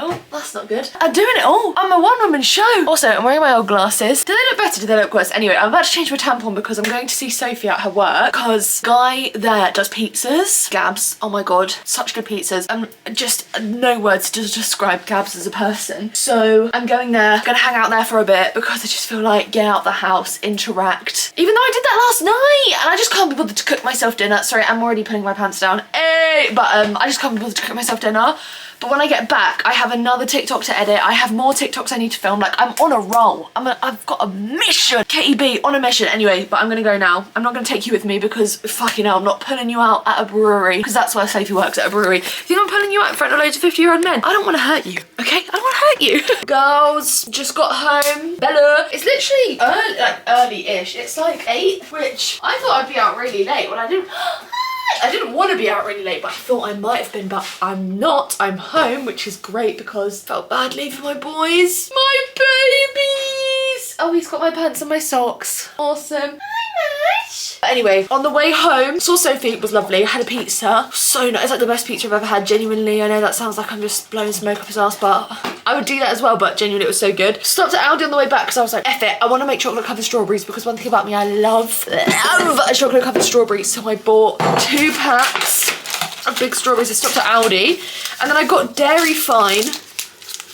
Oh, that's not good. I'm doing it all. I'm a one-woman show. Also, I'm wearing my old glasses. Do they look better? Do they look worse? Anyway, I'm about to change my tampon because I'm going to see Sophie at her work because Guy there does pizzas. Gabs. Oh my god. Such good pizzas. Just no words to describe Gabs as a person. So I'm going there. Gonna hang out there for a bit because I just feel like get out the house, interact. Even though I did that last night and I just can't be bothered to cook myself dinner. Sorry, I'm already putting my pants down. Hey! But I just can't be bothered to cook myself dinner. But when I get back, I have another TikTok to edit. I have more TikToks I need to film. Like, I'm on a roll. I've got a mission. KEB, on a mission. Anyway, but I'm gonna go now. I'm not gonna take you with me because, fucking hell, I'm not pulling you out at a brewery because that's where Sophie works, at a brewery. You think I'm pulling you out in front of loads of 50-year-old men? I don't wanna hurt you, okay? I don't wanna hurt you. Girls, just got home. Bella. It's literally early, like early-ish. It's like 8, which I thought I'd be out really late when I didn't want to be out really late, but I thought I might have been, but I'm not. I'm home, which is great because I felt bad leaving my boys. My babies! Oh, he's got my pants and my socks. Awesome. But anyway, on the way home, saw Sophie, it was lovely. I had a pizza. So nice. It's like the best pizza I've ever had, genuinely. I know that sounds like I'm just blowing smoke up his ass, but I would do that as well, but genuinely it was so good. Stopped at Aldi on the way back because I was like, F it, I want to make chocolate covered strawberries because one thing about me, I love a chocolate covered strawberry. So I bought 2 packs of big strawberries. I stopped at Aldi and then I got Dairy Fine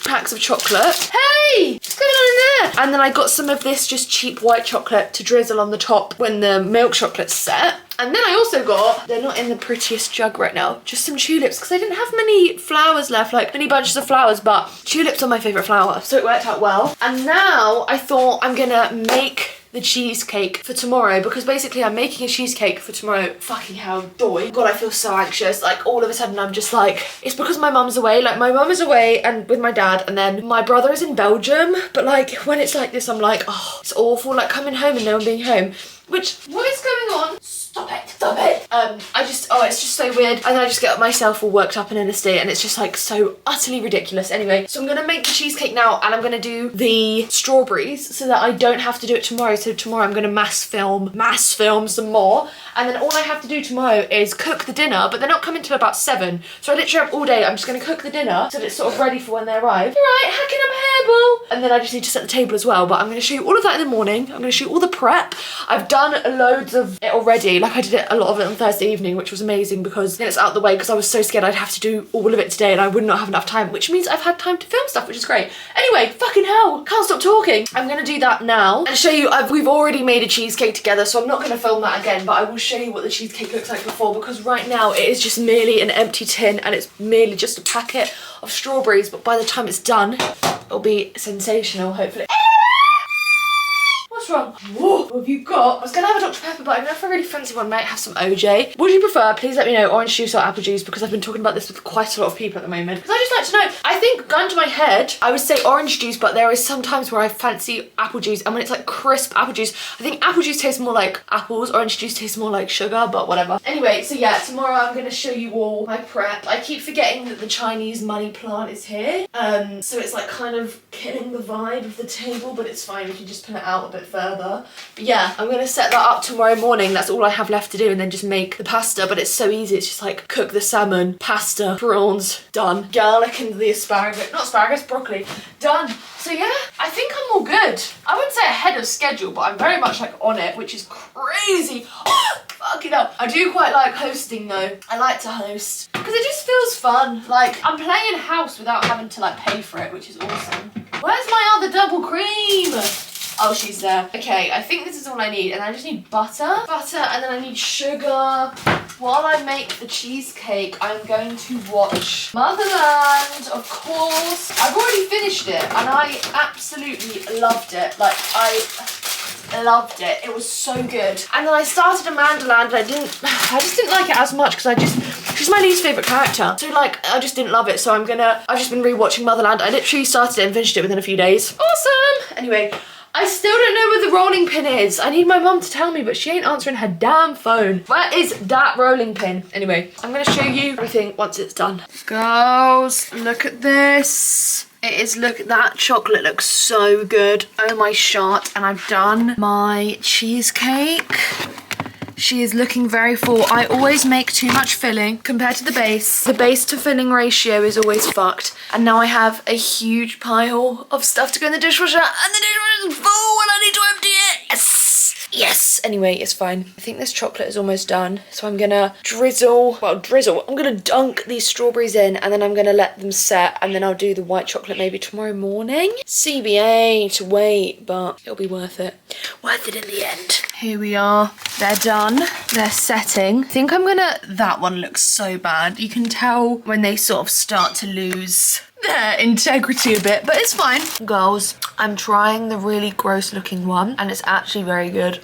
packs of chocolate. Hey, what's going on in there? And then I got some of this just cheap white chocolate to drizzle on the top when the milk chocolate's set. And then I also got, they're not in the prettiest jug right now, just some tulips because I didn't have many flowers left, like many bunches of flowers, but tulips are my favourite flower, so it worked out well. And now I thought I'm gonna make the cheesecake for tomorrow because basically I'm making a cheesecake for tomorrow. Fucking hell, doy. God, I feel so anxious. Like all of a sudden I'm just like, it's because my mum's away. Like my mum is away and with my dad and then my brother is in Belgium. But like when it's like this, I'm like, oh, it's awful. Like coming home and no one being home. Which, what is going on? Stop it, stop it. It's just so weird. And then I just get myself all worked up and in a state and it's just like so utterly ridiculous. Anyway, so I'm gonna make the cheesecake now and I'm gonna do the strawberries so that I don't have to do it tomorrow. So tomorrow I'm gonna mass film some more. And then all I have to do tomorrow is cook the dinner, but they're not coming till about 7. So I literally have all day. I'm just gonna cook the dinner so that it's sort of ready for when they arrive. You're right, hacking up hairball. And then I just need to set the table as well, but I'm gonna show you all of that in the morning. I'm gonna show you all the prep. I've done loads of it already. Like I did it a lot of it on Thursday evening, which was amazing because then it's out the way, because I was so scared I'd have to do all of it today and I would not have enough time, which means I've had time to film stuff, which is great. Anyway, fucking hell, can't stop talking. I'm gonna do that now and show you, we've already made a cheesecake together, so I'm not gonna film that again, but I will show you what the cheesecake looks like before, because right now it is just merely an empty tin and it's merely just a packet of strawberries, but by the time it's done, it'll be sensational, hopefully. What's wrong? Whoa, what have you got? I was gonna have a Dr. Pepper, but I don't know if I really fancy one. I might have some OJ. What do you prefer? Please let me know, orange juice or apple juice, because I've been talking about this with quite a lot of people at the moment. Because I just like to know. I think, gun to my head, I would say orange juice, but there is some times where I fancy apple juice, and when it's like crisp apple juice, I think apple juice tastes more like apples, orange juice tastes more like sugar, but whatever. Anyway, so yeah, tomorrow I'm gonna show you all my prep. I keep forgetting that the Chinese money plant is here, so it's like kind of killing the vibe of the table, but it's fine, we can just put it out a bit further. But yeah, I'm gonna set that up tomorrow morning. That's all I have left to do, and then just make the pasta. But it's so easy. It's just like cook the salmon, pasta, prawns, done. Garlic and the asparagus, not asparagus, broccoli, done. So yeah, I think I'm all good. I wouldn't say ahead of schedule, but I'm very much like on it, which is crazy. Fucking hell. I do quite like hosting though. I like to host because it just feels fun. Like I'm playing house without having to like pay for it, which is awesome. Where's my other double cream? Oh, she's there. Okay, I think this is all I need. And I just need butter, and then I need sugar. While I make the cheesecake, I'm going to watch Motherland, of course. I've already finished it, and I absolutely loved it. Like, I loved it. It was so good. And then I started Amanda Land, and I just didn't like it as much, because she's my least favourite character. So, like, I just didn't love it. So I've just been rewatching Motherland. I literally started it and finished it within a few days. Awesome! Anyway, I still don't know where the rolling pin is. I need my mum to tell me, but she ain't answering her damn phone. Where is that rolling pin? Anyway, I'm gonna show you everything once it's done. Girls, look at this. Look, that chocolate looks so good. Oh my shot. And I've done my cheesecake. She is looking very full. I always make too much filling compared to the base. The base to filling ratio is always fucked. And now I have a huge pile of stuff to go in the dishwasher, and the dishwasher is full and I need to empty it. Yes! Yes! Anyway, it's fine. I think this chocolate is almost done. So I'm gonna I'm gonna dunk these strawberries in, and then I'm gonna let them set, and then I'll do the white chocolate maybe tomorrow morning. CBA to wait, but it'll be worth it. Worth it in the end. Here we are. They're done. They're setting. I think that one looks so bad. You can tell when they sort of start to lose their integrity a bit, but it's fine. Girls, I'm trying the really gross looking one, and it's actually very good.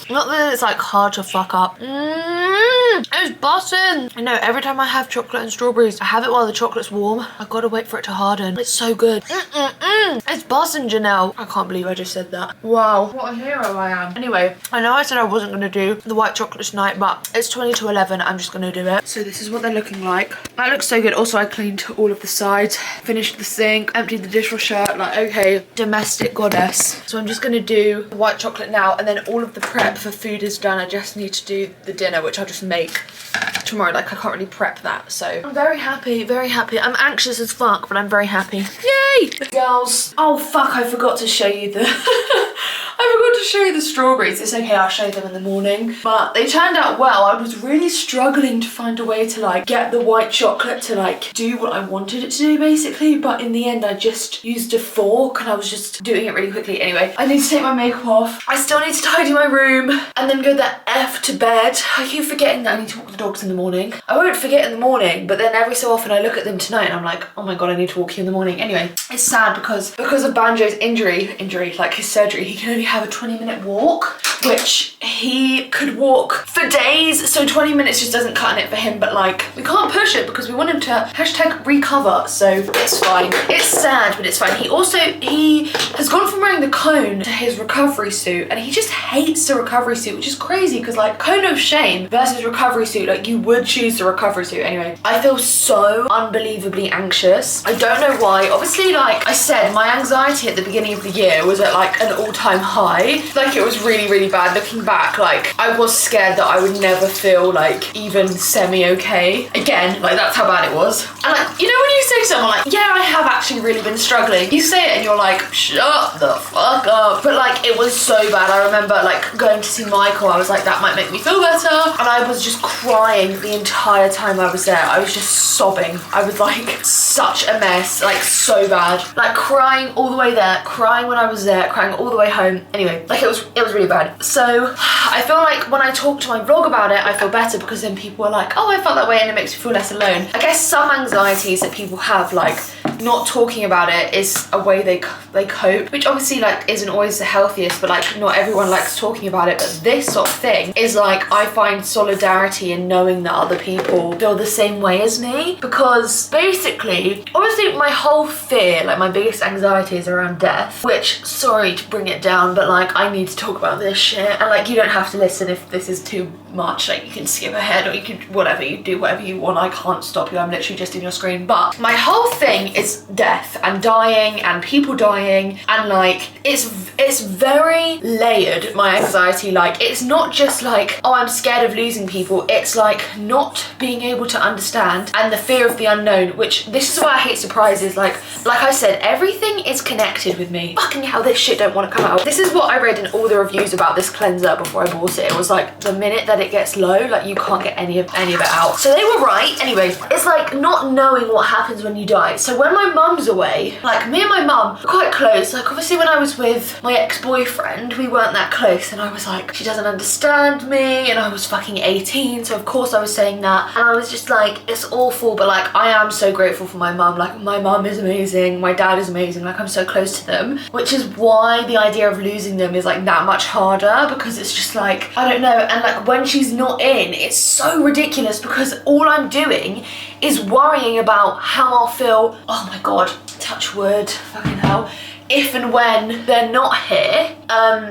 Not that it's like hard to fuck up. It's busting. I know, every time I have chocolate and strawberries, I have it while the chocolate's warm. I've got to wait for it to harden. It's so good. It's busting, Janelle. I can't believe I just said that. Wow, what a hero I am. Anyway, I know I said I wasn't going to do the white chocolate tonight, but it's 20 to 11. I'm just going to do it. So this is what they're looking like. That looks so good. Also, I cleaned all of the sides, finished the sink, emptied the dishwasher. Like, okay, domestic goddess. So I'm just going to do the white chocolate now, and then all of the prep for food is done. I just need to do the dinner, which I'll just make tomorrow. Like, I can't really prep that, so I'm very happy, very happy. I'm anxious as fuck, but I'm very happy. Yay! Girls, oh fuck, I forgot to show you the I forgot to show you the strawberries. It's okay, I'll show them in the morning, but they turned out well. I was really struggling to find a way to like get the white chocolate to like do what I wanted it to do basically, but in the end I just used a fork and I was just doing it really quickly. Anyway, I need to take my makeup off. I still need to tidy my room and then go the F to bed. I keep forgetting that I need to walk the dogs in the morning. I won't forget in the morning, but then every so often I look at them tonight and I'm like, oh my god, I need to walk you in the morning. Anyway, it's sad because of Banjo's injury, like his surgery, he can only have a 20-minute walk, which he could walk for days, so 20 minutes just doesn't cut it for him, but like, we can't push it because we want him to #recover, so it's fine. It's sad, but it's fine. He has gone from wearing the cone to his recovery suit, and he just hates the recovery suit, which is crazy because like cone of shame versus recovery suit, like you would choose the recovery suit. Anyway, I feel so unbelievably anxious. I don't know why. Obviously, like I said, my anxiety at the beginning of the year was at like an all-time high. die. Like, it was really, really bad. Looking back, like, I was scared that I would never feel like even semi-okay again. Like, that's how bad it was. And like, you know when you say to someone like, yeah, I have actually really been struggling, you say it and you're like, shut the fuck up. But like, it was so bad. I remember like going to see Michael, I was like, that might make me feel better. And I was just crying the entire time I was there. I was just sobbing. I was like such a mess, like so bad. Like crying all the way there, crying when I was there, crying all the way home. Anyway, like it was really bad. So I feel like when I talk to my vlog about it, I feel better because then people are like, oh, I felt that way, and it makes me feel less alone. I guess some anxieties that people have, like not talking about it is a way they cope, which obviously like isn't always the healthiest, but like not everyone likes talking about it. But this sort of thing is like, I find solidarity in knowing that other people feel the same way as me, because basically, obviously my whole fear, like my biggest anxiety is around death, which, sorry to bring it down, but like I need to talk about this shit. And like, you don't have to listen if this is too much, like you can skip ahead or you can whatever, you do whatever you want. I can't stop you, I'm literally just in your screen. But my whole thing is death and dying and people dying, and like it's very layered, my anxiety. Like, it's not just like, oh, I'm scared of losing people, it's like not being able to understand and the fear of the unknown, which this is why I hate surprises. Like I said, everything is connected with me. Fucking hell, this shit don't want to come out. This is what I read in all the reviews about this cleanser before I bought it. It was like, the minute that it gets low, like you can't get any of it out. So they were right. Anyway, it's like not knowing what happens when you die. So when my mum's away, like me and my mum are quite close. Like obviously when I was with my ex-boyfriend, we weren't that close, and I was like, she doesn't understand me, and I was fucking 18, so of course I was saying that, and I was just like, it's awful, but like I am so grateful for my mum. Like my mum is amazing, my dad is amazing, like I'm so close to them, which is why the idea of losing them is like that much harder, because it's just like, I don't know. And like when she's not in, it's so ridiculous because all I'm doing is worrying about how I'll feel, oh my god, touch wood, fucking hell, if and when they're not here,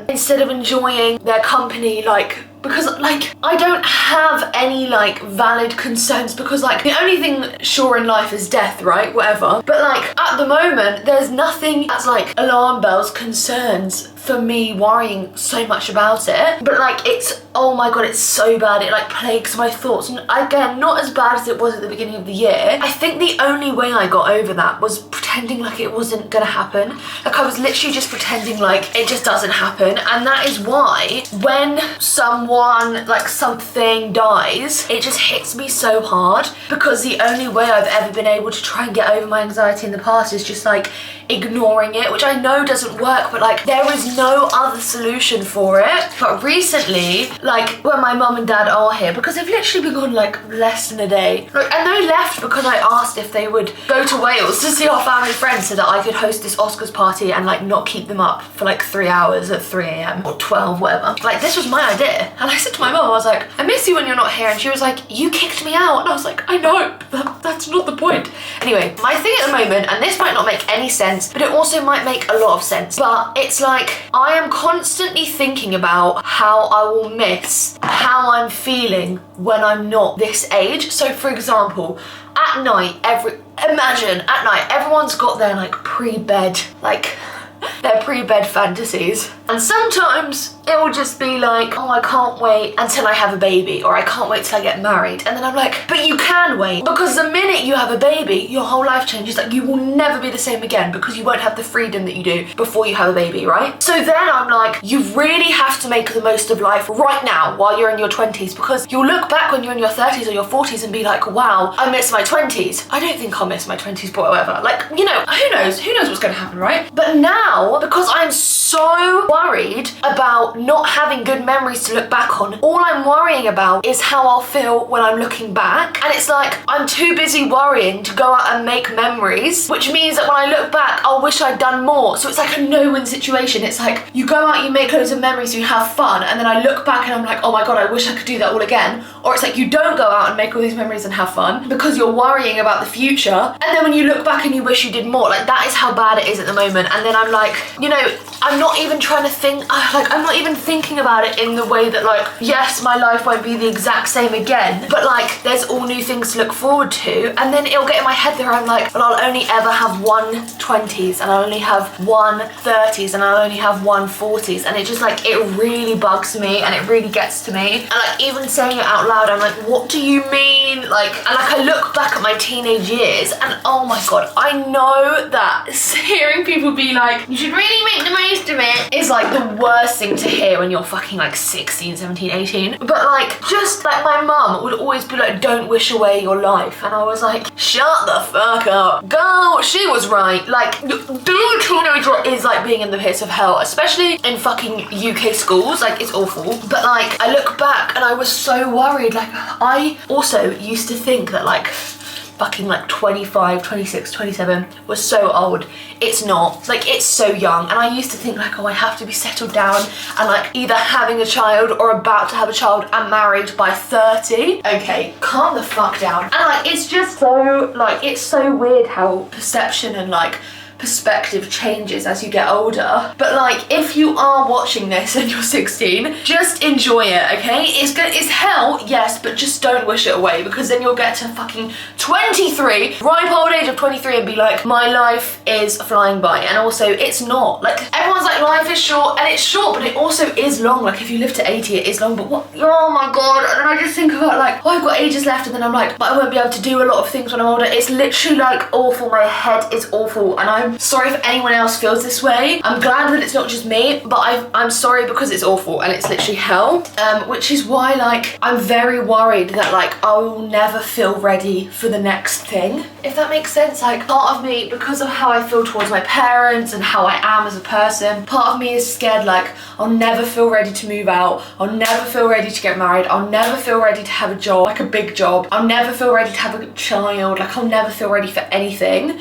instead of enjoying their company. Like, because like I don't have any like valid concerns, because like the only thing sure in life is death, right? Whatever. But like at the moment there's nothing that's like alarm bells, concerns for me worrying so much about it. But like it's, oh my god, it's so bad, it like plagues my thoughts. And again, not as bad as it was at the beginning of the year. I think the only way I got over that was pretending like it wasn't gonna happen. Like I was literally just pretending like it just doesn't happen. And that is why when someone, like something dies, it just hits me so hard, because the only way I've ever been able to try and get over my anxiety in the past is just like ignoring it, which I know doesn't work, but like there is no other solution for it. But recently, like when my mum and dad are here, because they've literally been gone like less than a day, like, and they left because I asked if they would go to Wales to see our family friends so that I could host this Oscars party and like not keep them up for like 3 hours at 3 a.m. or 12, whatever. Like this was my idea, and I said to my mum, I was like, I miss you when you're not here, and she was like, you kicked me out. And I was like, I know, that's not the point. Anyway, my thing at the moment, and this might not make any sense, but it also might make a lot of sense, but it's like I am constantly thinking about how I will miss how I'm feeling when I'm not this age. So for example, at night, imagine at night everyone's got their like pre-bed, like their pre-bed fantasies, and sometimes it will just be like, oh, I can't wait until I have a baby, or I can't wait till I get married. And then I'm like, but you can wait, because the minute you have a baby, your whole life changes. Like you will never be the same again, because you won't have the freedom that you do before you have a baby, right? So then I'm like, you really have to make the most of life right now while you're in your 20s, because you'll look back when you're in your 30s or your 40s and be like, wow, I miss my 20s. I don't think I'll miss my 20s, but whatever. Like, you know, who knows what's gonna happen, right? But now, because I'm so worried about not having good memories to look back on, all I'm worrying about is how I'll feel when I'm looking back. And it's like, I'm too busy worrying to go out and make memories, which means that when I look back, I'll wish I'd done more. So it's like a no-win situation. It's like, you go out, you make loads of memories, you have fun, and then I look back and I'm like, oh my god, I wish I could do that all again. or it's like you don't go out and make all these memories and have fun because you're worrying about the future, and then when you look back and you wish you did more. Like, that is how bad it is at the moment. And then I'm like, you know, I'm not even trying to think, like, I'm not even thinking about it in the way that, like, yes, my life won't be the exact same again, but like, there's all new things to look forward to. And then it'll get in my head that I'm like, well, I'll only ever have one 20s, and I'll only have one 30s, and I'll only have one 40s. And it just, like, it really bugs me, and it really gets to me. And like, even saying it out loud, I'm like, what do you mean? Like, and like, I look back at my teenage years, and oh my god, I know that hearing people be like, you should really make the most of it, is like the worst thing to hear when you're fucking like 16, 17, 18. But like, just like, my mum would always be like, don't wish away your life. And I was like, shut the fuck up. Girl, she was right. Like, being a teenager is like being in the pits of hell, especially in fucking UK schools. Like, it's awful. But like, I look back and I was so worried. Like, I also used to think that like fucking like 25, 26, 27 was so old. It's not. Like, it's so young. And I used to think like, oh, I have to be settled down and like either having a child or about to have a child and married by 30. Okay, calm the fuck down. And like, it's just so, like, it's so weird how perception and like perspective changes as you get older. But like, if you are watching this and you're 16, just enjoy it, okay? It's good, it's hell, yes, but just don't wish it away, because then you'll get to fucking 23, ripe old age of 23, and be like, my life is flying by. And also, it's not. Like, everyone's like, life is short, and it's short, but it also is long. Like, if you live to 80, it is long, but what, oh my god. And then I just think about like, oh, I've got ages left, and then I'm like, but I won't be able to do a lot of things when I'm older. It's literally like awful. My head is awful, and I'm sorry if anyone else feels this way. I'm glad that it's not just me, but I'm sorry because it's awful and it's literally hell. Which is why like, I'm very worried that like, I will never feel ready for the next thing, if that makes sense. Like, part of me, because of how I feel towards my parents and how I am as a person, part of me is scared like, I'll never feel ready to move out, I'll never feel ready to get married, I'll never feel ready to have a job, like a big job, I'll never feel ready to have a child, like I'll never feel ready for anything.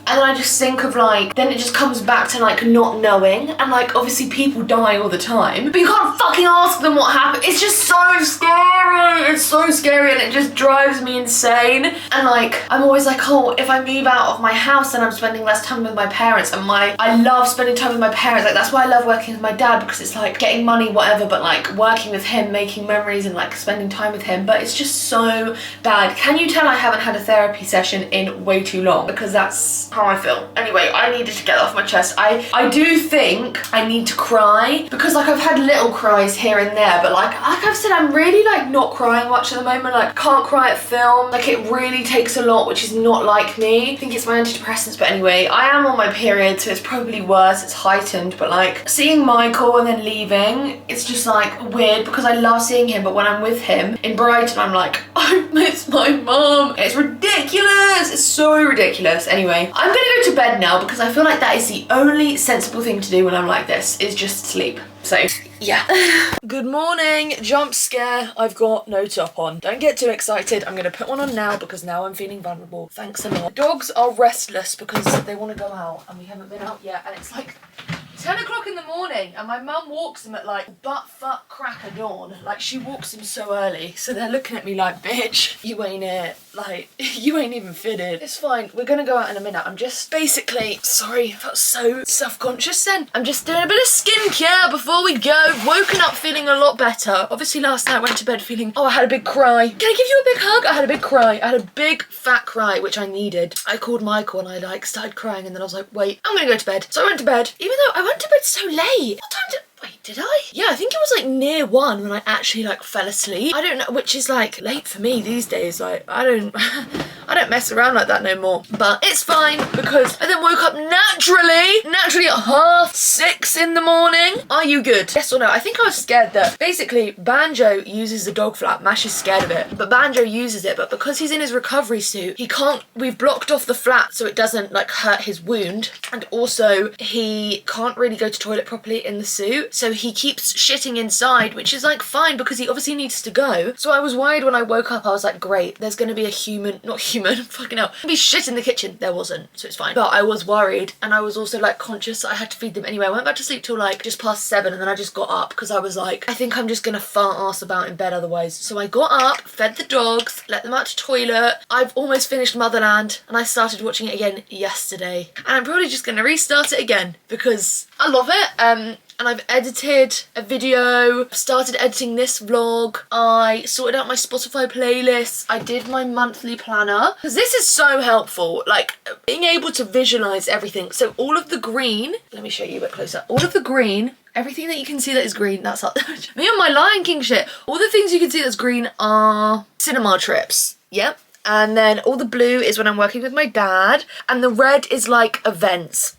And I just think of like, then it just comes back to like not knowing, and like, obviously people die all the time, but you can't fucking ask them what happened. It's just so scary. It's so scary, and it just drives me insane. And like, I'm always like, oh, if I move out of my house, then I'm spending less time with my parents, and I love spending time with my parents. Like, that's why I love working with my dad, because it's like getting money, whatever, but like working with him, making memories, and like spending time with him. But it's just so bad. Can you tell I haven't had a therapy session in way too long? Because that's how I feel. Anyway, I needed to get that off my chest. I do think I need to cry, because like, I've had little cries here and there, but like I've said, I'm really like not crying much at the moment. Like, can't cry at film. Like, it really takes a lot, which is not like me. I think it's my antidepressants. But anyway, I am on my period, so it's probably worse. It's heightened. But like, seeing Michael and then leaving, it's just like weird, because I love seeing him, but when I'm with him in Brighton, I'm like, I miss my mum. It's ridiculous. It's so ridiculous. Anyway, I'm gonna go to bed now, because I feel like that is the only sensible thing to do when I'm like this, is just sleep. So yeah. Good morning. Jump scare. I've got no top on. Don't get too excited. I'm gonna put one on now, because now I'm feeling vulnerable. Thanks a lot. Dogs are restless because they want to go out, and we haven't been out yet, and it's like 10 o'clock in the morning, and my mum walks them at like butt fuck crack of dawn. Like, she walks them so early, so they're looking at me like, bitch, you ain't it. Like, you ain't even fitted. It's fine. We're gonna go out in a minute. I'm just basically, sorry, I felt so self-conscious then. I'm just doing a bit of skincare before we go. Woken up feeling a lot better. Obviously last night I went to bed feeling, oh, I had a big cry. Can I give you a big hug? I had a big cry. I had a big fat cry, which I needed. I called Michael and I like started crying, and then I was like, wait, I'm gonna go to bed. So I went to bed, even though I went to bed so late. What time did, wait, did I? Yeah, I think it was like near 1 when I actually like fell asleep. I don't know, which is like late for me these days. Like, I don't mess around like that no more. But it's fine, because I then woke up naturally at 6:30 in the morning. Are you good? Yes or no? I think I was scared that basically Banjo uses the dog flat. Mash is scared of it, but Banjo uses it, but because he's in his recovery suit, he can't, we've blocked off the flat so it doesn't like hurt his wound, and also he can't really go to toilet properly in the suit, so he keeps shitting inside, which is like fine, because he obviously needs to go. So I was worried when I woke up. I was like, great, there's gonna be a human, not human, human. Fucking hell. There'd be shit in the kitchen. There wasn't, so it's fine. But I was worried, and I was also like conscious that I had to feed them anyway. I went back to sleep till like just past 7, and then I just got up because I was like, I think I'm just gonna fart ass about in bed otherwise. So I got up, fed the dogs, let them out to toilet. I've almost finished Motherland, and I started watching it again yesterday. And I'm probably just gonna restart it again because I love it. And I've edited a video, I've started editing this vlog, I sorted out my Spotify playlist, I did my monthly planner, because this is so helpful, like being able to visualize everything. So all of the green, let me show you a bit closer, all of the green, everything that you can see that is green, that's up. Me and my Lion King shit, all the things you can see that's green are cinema trips, yep. And then all the blue is when I'm working with my dad, and the red is like events,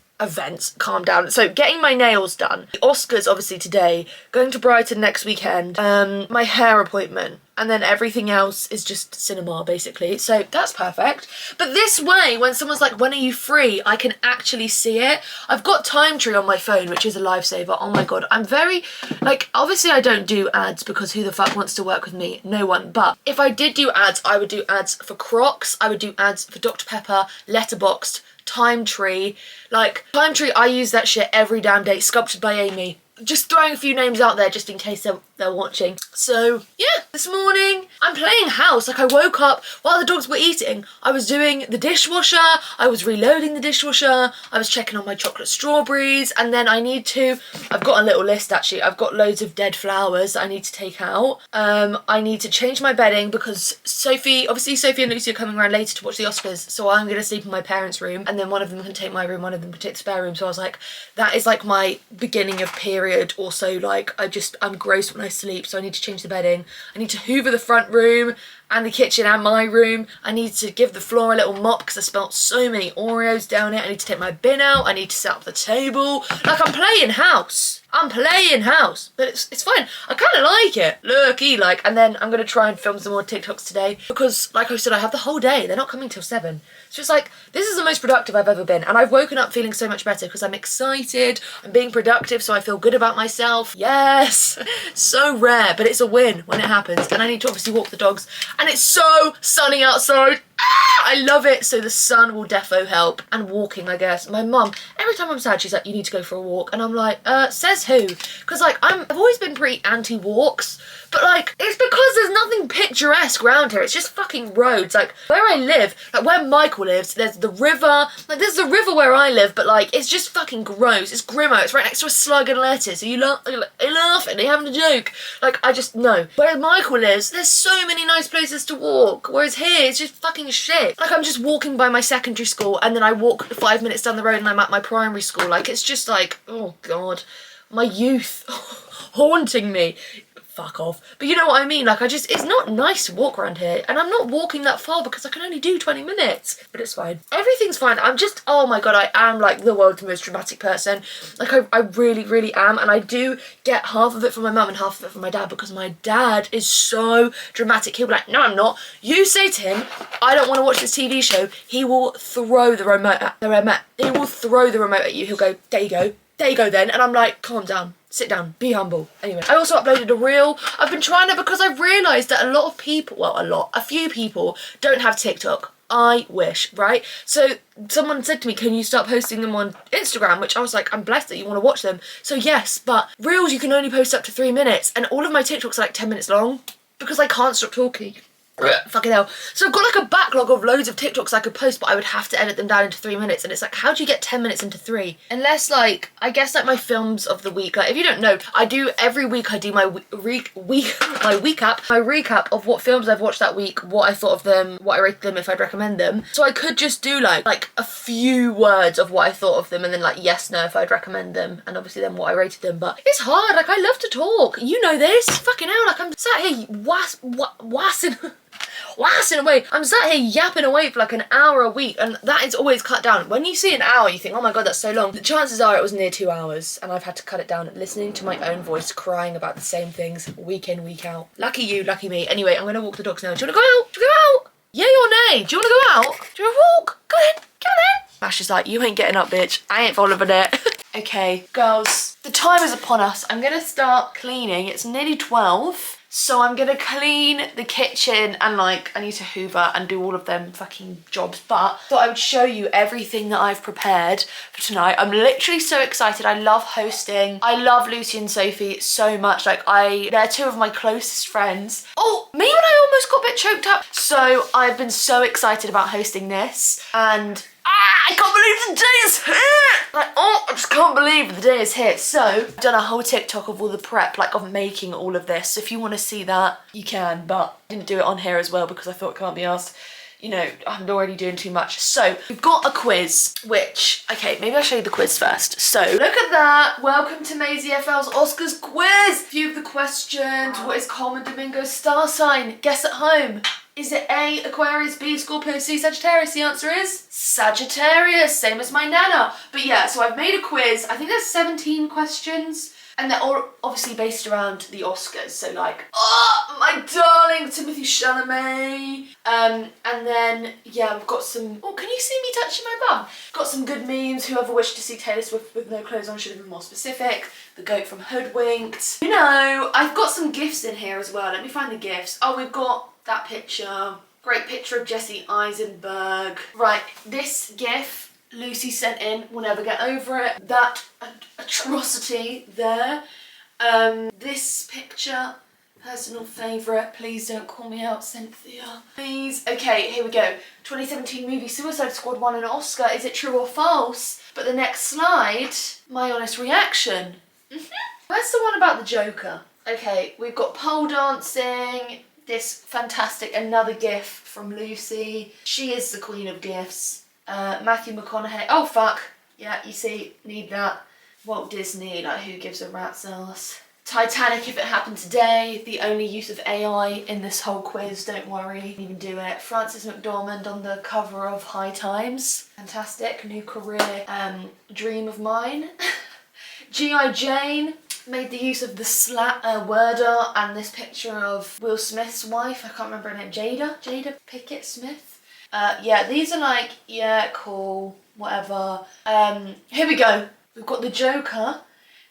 calm down. So getting my nails done, the Oscars obviously today, going to Brighton next weekend, my hair appointment, and then everything else is just cinema basically. So that's perfect. But this way, when someone's like, when are you free, I can actually see it. I've got Time Tree on my phone, which is a lifesaver. Oh my god, I'm very, like, obviously I don't do ads because who the fuck wants to work with me? No one. But if I did do ads, I would do ads for Crocs, I would do ads for Dr. Pepper, Letterboxd, Time Tree. Like, Time Tree, I use that shit every damn day. Sculpted by Amy. Just throwing a few names out there just in case they're watching. So yeah, this morning I'm playing house. Like, I woke up while the dogs were eating. I was doing the dishwasher, I was reloading the dishwasher, I was checking on my chocolate strawberries, and then I've got a little list actually. I've got loads of dead flowers that I need to take out. I need to change my bedding because Sophie and Lucy are coming around later to watch the Oscars, so I'm gonna sleep in my parents' room, and then one of them can take my room, one of them can take the spare room. So I was like, that is like my beginning of period. Also, like, I'm gross when I sleep, so I need to change the bedding. I need to hoover the front room and the kitchen and my room. I need to give the floor a little mop because I spelt so many Oreos down it. I need to take my bin out. I need to set up the table. Like, I'm playing house, but it's fine. I kind of like it, lurky, like. And then I'm gonna try and film some more TikToks today because, like I said, I have the whole day. They're not coming till 7. It's just like, this is the most productive I've ever been, and I've woken up feeling so much better because I'm excited, I'm being productive, so I feel good about myself. Yes, so rare, but it's a win when it happens. And I need to obviously walk the dogs, and it's so sunny outside. I love it, so the sun will defo help. And walking, I guess. My mum, every time I'm sad, she's like, you need to go for a walk. And I'm like, says who? Because, like, I've always been pretty anti-walks, but, like, it's because there's nothing picturesque around here. It's just fucking roads. Like, where I live, like, where Michael lives, there's the river. Like, there's the river where I live, but, like, it's just fucking gross. It's grimmo. It's right next to a slug and lettuce. So you laugh, you're laughing, you're having a joke. Like, I just, no. Where Michael lives, there's so many nice places to walk. Whereas here, it's just fucking shit. Like, I'm just walking by my secondary school, and then I walk 5 minutes down the road and I'm at my primary school. Like, it's just like, oh god, my youth haunting me. Fuck off. But you know what I mean? Like, it's not nice to walk around here, and I'm not walking that far because I can only do 20 minutes. But it's fine. Everything's fine. I'm just, oh my god, I am like the world's most dramatic person. Like, I really, really am. And I do get half of it from my mum and half of it from my dad because my dad is so dramatic. He'll be like, no, I'm not. You say to him, I don't want to watch this TV show. He will throw the remote He will throw the remote at you. He'll go, there you go. There you go then. And I'm like, calm down. Sit down, be humble. Anyway, I also uploaded a reel. I've been trying to because I've realised that a few people don't have TikTok. I wish, right? So someone said to me, can you start posting them on Instagram? Which I was like, I'm blessed that you want to watch them. So yes, but reels you can only post up to 3 minutes, and all of my TikToks are like 10 minutes long because I can't stop talking. Fucking hell. So I've got like a backlog of loads of TikToks I could post, but I would have to edit them down into 3 minutes, and it's like, how do you get 10 minutes into 3? Unless, like, I guess like my films of the week, like if you don't know, I do every week, I do my recap of what films I've watched that week, what I thought of them, what I rated them, if I'd recommend them. So I could just do like a few words of what I thought of them, and then like yes, no, if I'd recommend them, and obviously then what I rated them. But it's hard. Like, I love to talk, you know this. Fucking hell, like I'm sat here wassing away. I'm sat here yapping away for like an hour a week, and that is always cut down. When you see an hour, you think, oh my god, that's so long. The chances are it was near 2 hours, and I've had to cut it down listening to my own voice crying about the same things week in, week out. Lucky you, lucky me. Anyway, I'm gonna walk the dogs now. Do you wanna go out? Do you wanna go out? Yay or nay? Do you wanna go out? Do you wanna walk? Go ahead, go on then. Ash is like, you ain't getting up, bitch. I ain't following it. Okay, girls, the time is upon us. I'm gonna start cleaning. It's nearly 12. So I'm gonna clean the kitchen and like I need to hoover and do all of them fucking jobs, but thought I would show you everything that I've prepared for tonight. I'm literally so excited. I love hosting. I love Lucy and Sophie so much. Like they're two of my closest friends. Oh, me when I almost got a bit choked up. So I've been so excited about hosting this, and I can't believe the day is here! Like, oh, I just can't believe the day is here. So, I've done a whole TikTok of all the prep, like of making all of this. So if you want to see that, you can, but I didn't do it on here as well because I thought I can't be asked. You know, I'm already doing too much. So, we've got a quiz, which, okay, maybe I'll show you the quiz first. So, look at that. Welcome to Maisie FL's Oscars quiz. A few of the questions. What is Coleman Domingo's star sign? Guess at home. Is it A, Aquarius, B, Scorpio, C, Sagittarius? The answer is Sagittarius, same as my nana. But yeah, so I've made a quiz. I think there's 17 questions. And they're all obviously based around the Oscars. So like, oh, my darling Timothée Chalamet. And then, yeah, we've got some, oh, can you see me touching my bum? Got some good memes. Whoever wished to see Taylor Swift with no clothes on should have been more specific. The goat from Hoodwinked. You know, I've got some gifts in here as well. Let me find the gifts. Oh, we've got that picture. Great picture of Jesse Eisenberg. Right, this gif Lucy sent in, we'll never get over it. That atrocity there. This picture, personal favourite. Please don't call me out, Cynthia. Please. Okay, here we go. 2017 movie Suicide Squad won an Oscar. Is it true or false? But the next slide, my honest reaction. Where's the one about the Joker? Okay, we've got pole dancing. This fantastic, another gif from Lucy. She is the queen of gifs. Matthew McConaughey. Oh fuck. Yeah, you see, need that. Walt Disney, like who gives a rat's ass. Titanic, if it happened today. The only use of AI in this whole quiz, don't worry. Didn't even do it. Frances McDormand on the cover of High Times. Fantastic, new career. Dream of mine. G.I. Jane. Made the use of the word art and this picture of Will Smith's wife. I can't remember her name. Jada Pickett Smith. Yeah, these are like, yeah, cool, whatever. Here we go. We've got the Joker.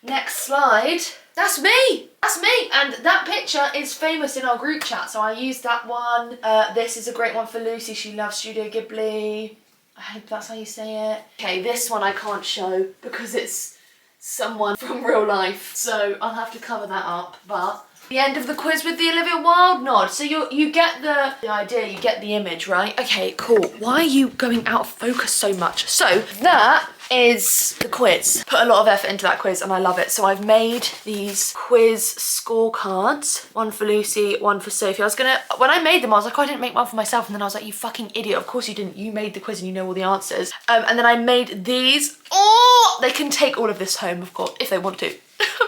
Next slide. That's me. That's me. And that picture is famous in our group chat, so I used that one. This is a great one for Lucy. She loves Studio Ghibli. I hope that's how you say it. Okay, this one I can't show because it's someone from real life, so I'll have to cover that up. But the end of the quiz with the Olivia Wilde nod. So you get the idea, you get the image, right? Okay, cool. Why are you going out of focus so much? So that is the quiz. Put a lot of effort into that quiz and I love it. So I've made these quiz scorecards. One for Lucy, one for Sophie. When I made them, I was like, oh, I didn't make one for myself. And then I was like, you fucking idiot. Of course you didn't. You made the quiz and you know all the answers. And then I made these. Oh, they can take all of this home, of course, if they want to.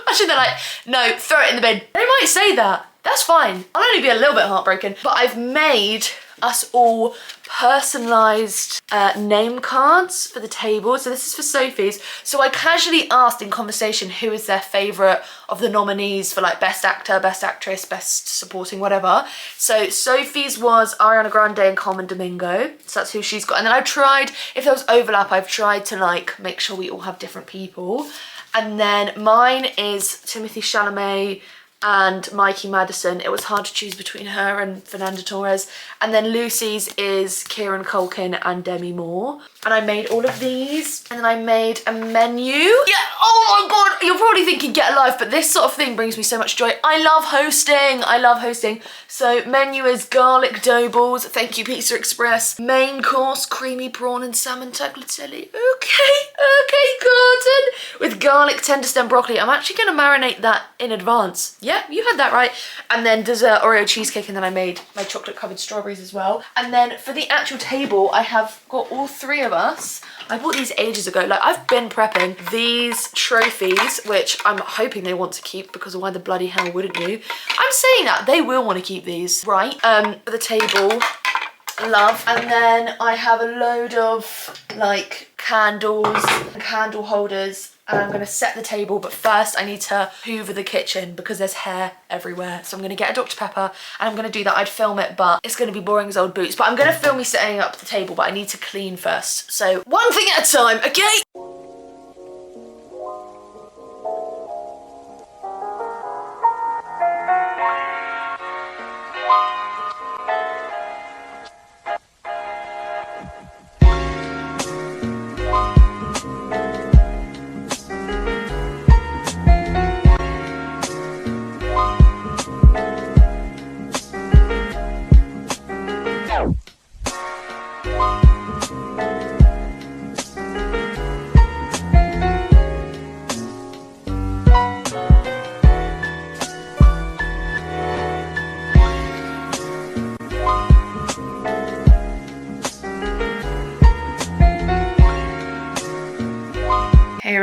Imagine they're like, no, throw it in the bin. They might say that. That's fine. I'll only be a little bit heartbroken. But I've made us all personalised name cards for the table. So this is for Sophie's. So I casually asked in conversation who is their favourite of the nominees for like Best Actor, Best Actress, Best Supporting, whatever. So Sophie's was Ariana Grande and Coleman Domingo. So that's who she's got. And then I've tried, if there was overlap, I've tried to like make sure we all have different people. And then mine is Timothée Chalamet and Mikey Madison. It was hard to choose between her and Fernanda Torres. And then Lucy's is Kieran Culkin and Demi Moore. And I made all of these. And then I made a menu. Yeah, oh my God, you're probably thinking get a life, but this sort of thing brings me so much joy. I love hosting, I love hosting. So menu is garlic dough balls. Thank you, Pizza Express. Main course, creamy prawn and salmon tagliatelle. Okay, Gordon. With garlic tender stem broccoli. I'm actually gonna marinate that in advance. Yeah, you had that right. And then dessert Oreo cheesecake, and then I made my chocolate covered strawberries as well. And then for the actual table, I have got all three of us. I bought these ages ago. Like, I've been prepping these trophies, which I'm hoping they want to keep, because why the bloody hell wouldn't you? I'm saying that they will want to keep these, right? For the table, love. And then I have a load of like candles and candle holders, and I'm gonna set the table, but first I need to hoover the kitchen because there's hair everywhere. So I'm gonna get a Dr. Pepper and I'm gonna do that. I'd film it, but it's gonna be boring as old boots. But I'm gonna film me setting up the table, but I need to clean first. So one thing at a time, okay?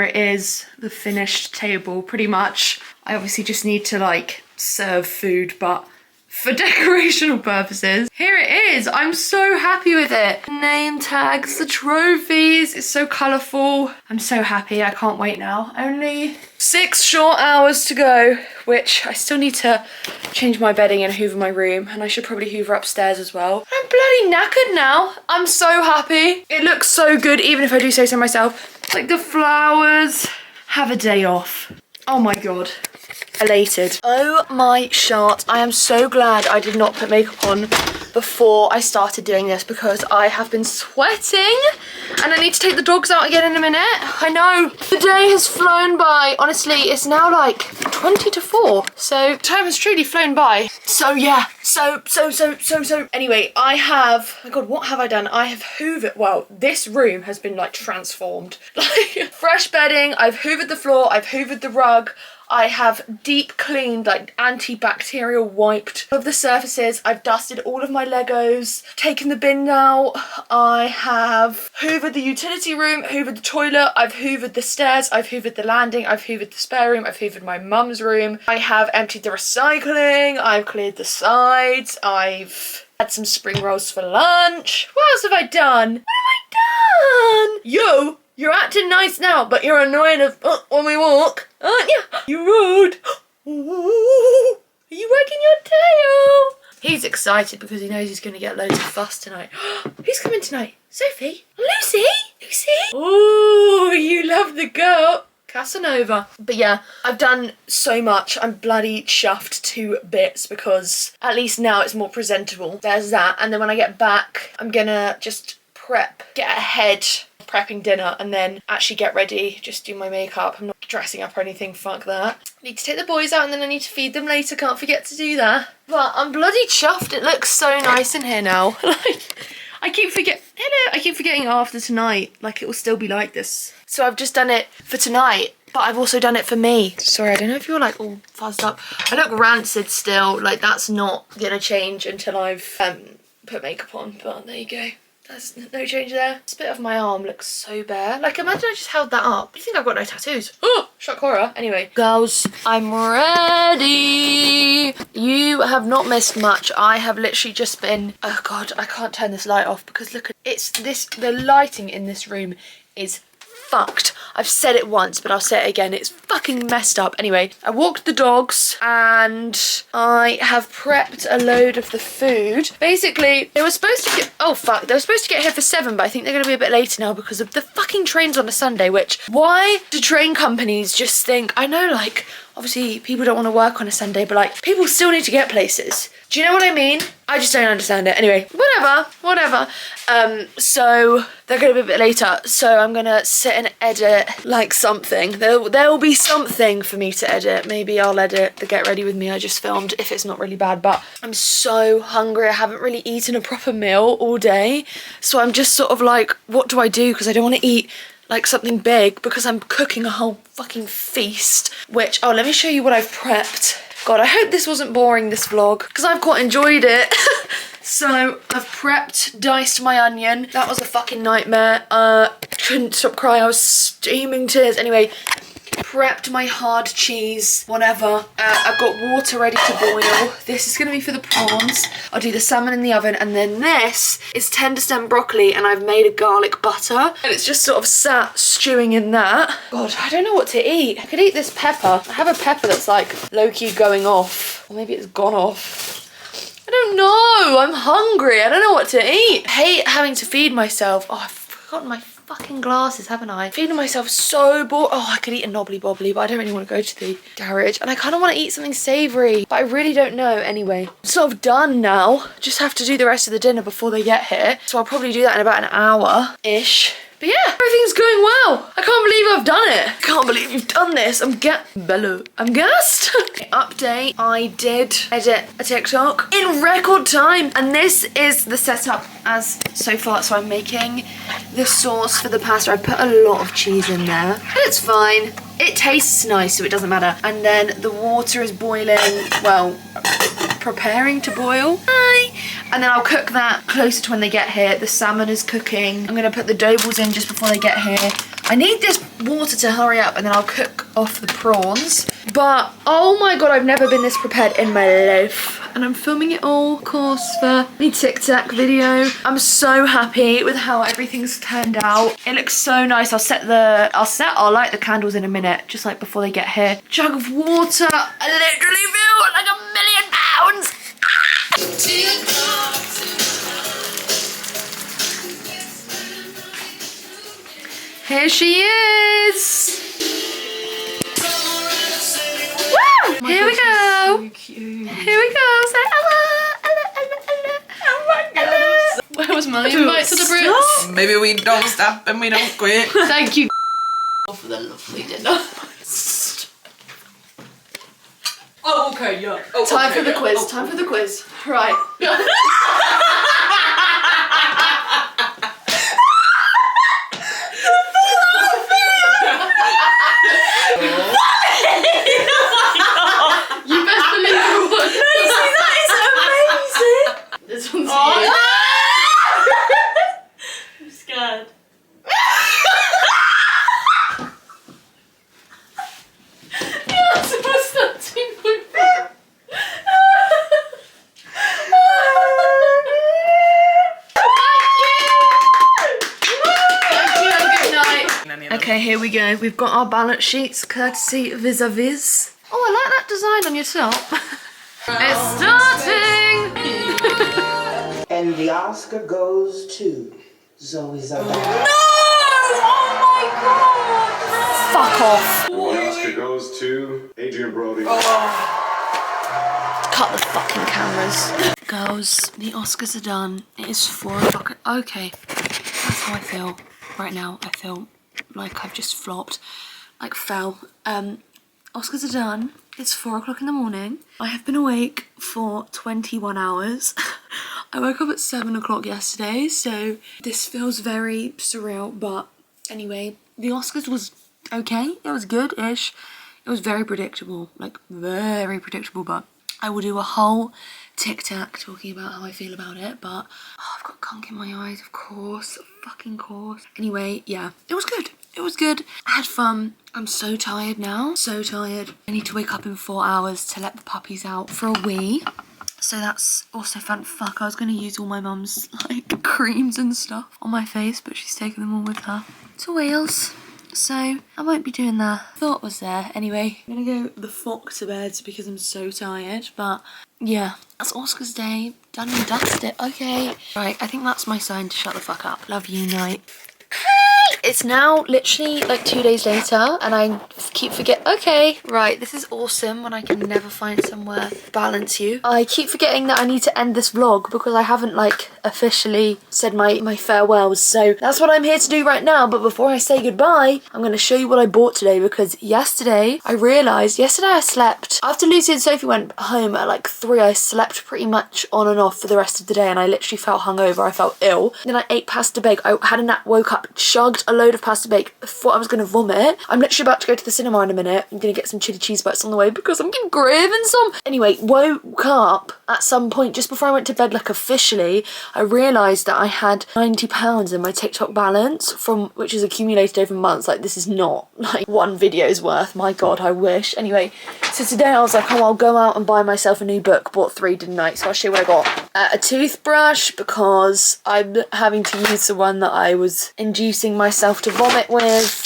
it is, the finished table, pretty much. I obviously just need to like serve food, but for decorational purposes. Here it is. I'm so happy with it. Name tags, the trophies. It's so colourful. I'm so happy. I can't wait now. Only 6 short hours to go, which I still need to change my bedding and hoover my room, and I should probably hoover upstairs as well. I'm bloody knackered now. I'm so happy. It looks so good, even if I do say so myself. Like the flowers. Have a day off. Oh my God. Elated. Oh my shot. I am so glad I did not put makeup on before I started doing this, because I have been sweating and I need to take the dogs out again in a minute. I know. The day has flown by. Honestly, it's now like 20 to 4. So time has truly flown by. So yeah. So. Anyway, I have, oh my God, what have I done? I have hoovered, well, this room has been like transformed. Like fresh bedding, I've hoovered the floor, I've hoovered the rug, I have deep cleaned, like antibacterial wiped of the surfaces. I've dusted all of my Legos, taken the bin out. I have hoovered the utility room, hoovered the toilet, I've hoovered the stairs, I've hoovered the landing, I've hoovered the spare room, I've hoovered my mum's room. I have emptied the recycling, I've cleared the sides, I've had some spring rolls for lunch. What else have I done? What have I done? Yo! You're acting nice now, but you're annoying when we walk, aren't you? You rude. Ooh, are you wagging your tail? He's excited because he knows he's going to get loads of fuss tonight. Who's coming tonight? Sophie? Lucy? Lucy? Ooh, you love the girl. Casanova. But yeah, I've done so much. I'm bloody chuffed to bits because at least now it's more presentable. There's that. And then when I get back, I'm gonna just prep, get ahead prepping dinner, and then actually get ready, just do my makeup. I'm not dressing up or anything, fuck that. Need to take the boys out and then I need to feed them later, can't forget to do that. But I'm bloody chuffed, it looks so nice in here now. Like, I keep forgetting after tonight, like it will still be like this. So I've just done it for tonight, but I've also done it for me. Sorry, I don't know if you're like all fuzzed up. I look rancid still, like that's not gonna change until I've put makeup on, but there you go. There's no change there. This bit of my arm looks so bare. Like, imagine I just held that up. You think I've got no tattoos? Oh, shock horror. Anyway, girls, I'm ready. You have not missed much. I have literally just been, oh God, I can't turn this light off because look at, the lighting in this room is fucked. I've said it once, but I'll say it again. It's fucking messed up. Anyway, I walked the dogs and I have prepped a load of the food. Basically, they were supposed to get, oh fuck, they were supposed to get here for 7, but I think they're going to be a bit later now because of the fucking trains on a Sunday, which, why do train companies just think, I know, like, obviously people don't want to work on a Sunday, but like, people still need to get places. Do you know what I mean? I just don't understand it. Anyway, whatever. So they're gonna be a bit later. So I'm gonna sit and edit like something. There will be something for me to edit. Maybe I'll edit the Get Ready With Me I just filmed if it's not really bad, but I'm so hungry. I haven't really eaten a proper meal all day. So I'm just sort of like, what do I do? Because I don't want to eat like something big because I'm cooking a whole fucking feast, which, oh, let me show you what I've prepped. God, I hope this wasn't boring, this vlog, because I've quite enjoyed it. So I've prepped, diced my onion. That was a fucking nightmare. Couldn't stop crying, I was steaming tears. Anyway, prepped my hard cheese, whatever. I've got water ready to boil. This is gonna be for the prawns. I'll do the salmon in the oven, and then this is tender stem broccoli, and I've made a garlic butter, and it's just sort of sat stewing in that. God, I don't know what to eat. I could eat this pepper. I have a pepper that's like low-key going off, or maybe it's gone off. I don't know, I'm hungry. I don't know what to eat. I hate having to feed myself. Oh, I've forgotten my fucking glasses, haven't I? Feeding myself so bored. Oh, I could eat a knobbly bobbly, but I don't really want to go to the garage. And I kind of want to eat something savoury, but I really don't know. Anyway, I'm sort of done now. Just have to do the rest of the dinner before they get here. So I'll probably do that in about an hour-ish. But yeah, everything's going well. I can't believe I've done it. I can't believe you've done this. I'm gassed. Update, I did edit a TikTok in record time. And this is the setup as so far. So I'm making the sauce for the pasta. I put a lot of cheese in there. And it's fine. It tastes nice, so it doesn't matter. And then the water is boiling, well, preparing to boil. And then I'll cook that closer to when they get here. The salmon is cooking. I'm gonna put the dough balls in just before they get here. I need this water to hurry up and then I'll cook off the prawns. But, oh my god, I've never been this prepared in my life. And I'm filming it all, of course, for the TikTok video. I'm so happy with how everything's turned out. It looks so nice. I'll light the candles in a minute, just like before they get here. Jug of water. I literally feel like £1 million. Here she is. Woo! Here we go. So cute. Here we go. Say Ella. Oh my god. Where was my invite to the Brits? Maybe we don't stop and we don't quit. Thank you for the lovely dinner. Oh, okay, yeah. Oh, Time okay, for the yeah. quiz. Oh. Time for the quiz. Right. You best believe it was. That is amazing. This one's you. I'm scared. You're supposed to do my best. Thank you and good night. Okay, here we go. We've got our balance sheets, courtesy vis-a-vis. Oh, I like that design on your top. It's starting! And the Oscar goes to Zoe Zaldana. Fuck off. And the Oscar goes to Adrian Brody. Cut the fucking cameras. Girls, the Oscars are done. It is 4 o'clock. Okay, that's how I feel right now. I feel like I've just flopped, like fell. Oscars are done. It's 4 o'clock in the morning. I have been awake for 21 hours. I woke up at 7 o'clock yesterday, so this feels very surreal, but anyway, the Oscars was okay. It was good-ish. It was very predictable, like very predictable, but I will do a whole TikTok talking about how I feel about it, but I've got gunk in my eyes, of course, fucking course. Anyway, yeah, it was good. It was good. I had fun. I'm so tired now, so tired. I need to wake up in 4 hours to let the puppies out for a wee. So that's also fun. Fuck, I was gonna use all my mum's like creams and stuff on my face, but she's taken them all with her to Wales. So I won't be doing that. Thought was there. Anyway, I'm gonna go the fuck to bed because I'm so tired. But yeah, that's Oscar's day. Done and dusted. Okay. Right, I think that's my sign to shut the fuck up. Love you, night. It's now literally like 2 days later and I keep forgetting. Okay, right, this is awesome when I can never find somewhere to balance you. I keep forgetting that I need to end this vlog because I haven't like officially said my farewells. So that's what I'm here to do right now. But before I say goodbye, I'm going to show you what I bought today, because yesterday I realised, I slept. After Lucy and Sophie went home at like 3, I slept pretty much on and off for the rest of the day and I literally felt hungover. I felt ill. Then I ate pasta bake. I had a nap, woke up, chugged a load of pasta bake, thought I was going to vomit. I'm literally about to go to the cinema in a minute. I'm going to get some chili cheese bites on the way because I'm craving some. Anyway, woke up at some point just before I went to bed, like officially, I realised that I had £90 in my TikTok balance, from which is accumulated over months. Like, this is not like one video's worth. My god, I wish. Anyway, so today I was like, oh, I'll go out and buy myself a new book. Bought 3, didn't I? So I'll show you what I got. A toothbrush, because I'm having to use the one that I was inducing myself to vomit with.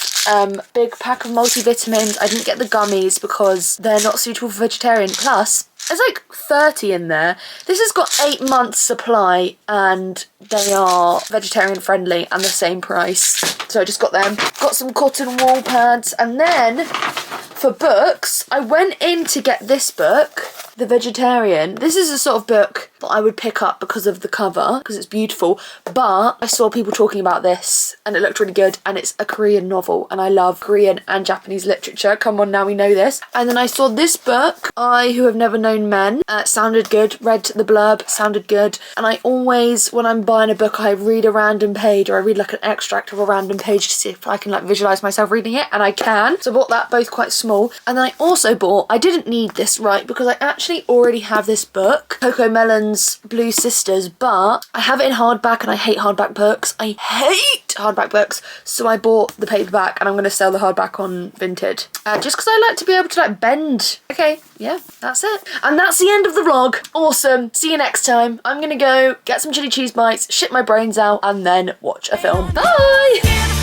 Big pack of multivitamins. I didn't get the gummies because they're not suitable for vegetarian. Plus, there's like 30 in there. This has got 8 months supply and they are vegetarian friendly and the same price. So I just got them. Got some cotton wool pads. And then for books, I went in to get this book, The Vegetarian. This is a sort of book that I would pick up because of the cover, because it's beautiful. But I saw people talking about this and it looked really good, and it's a Korean novel and I love Korean and Japanese literature. Come on, now we know this. And then I saw this book, I Who Have Never Known Men. Sounded good. Read the blurb, sounded good. And I always, when I'm buying a book, I read a random page, or I read like an extract of a random page to see if I can like visualise myself reading it, and I can. So I bought that, both quite small. And then I also bought, I didn't need this, right, because I actually actually already have this book, Coco Melon's Blue Sisters, but I have it in hardback and I hate hardback books. I hate hardback books. So I bought the paperback and I'm going to sell the hardback on Vinted. Just because I like to be able to like bend. Okay, yeah, that's it. And that's the end of the vlog. Awesome. See you next time. I'm going to go get some chili cheese bites, shit my brains out, and then watch a film. Bye!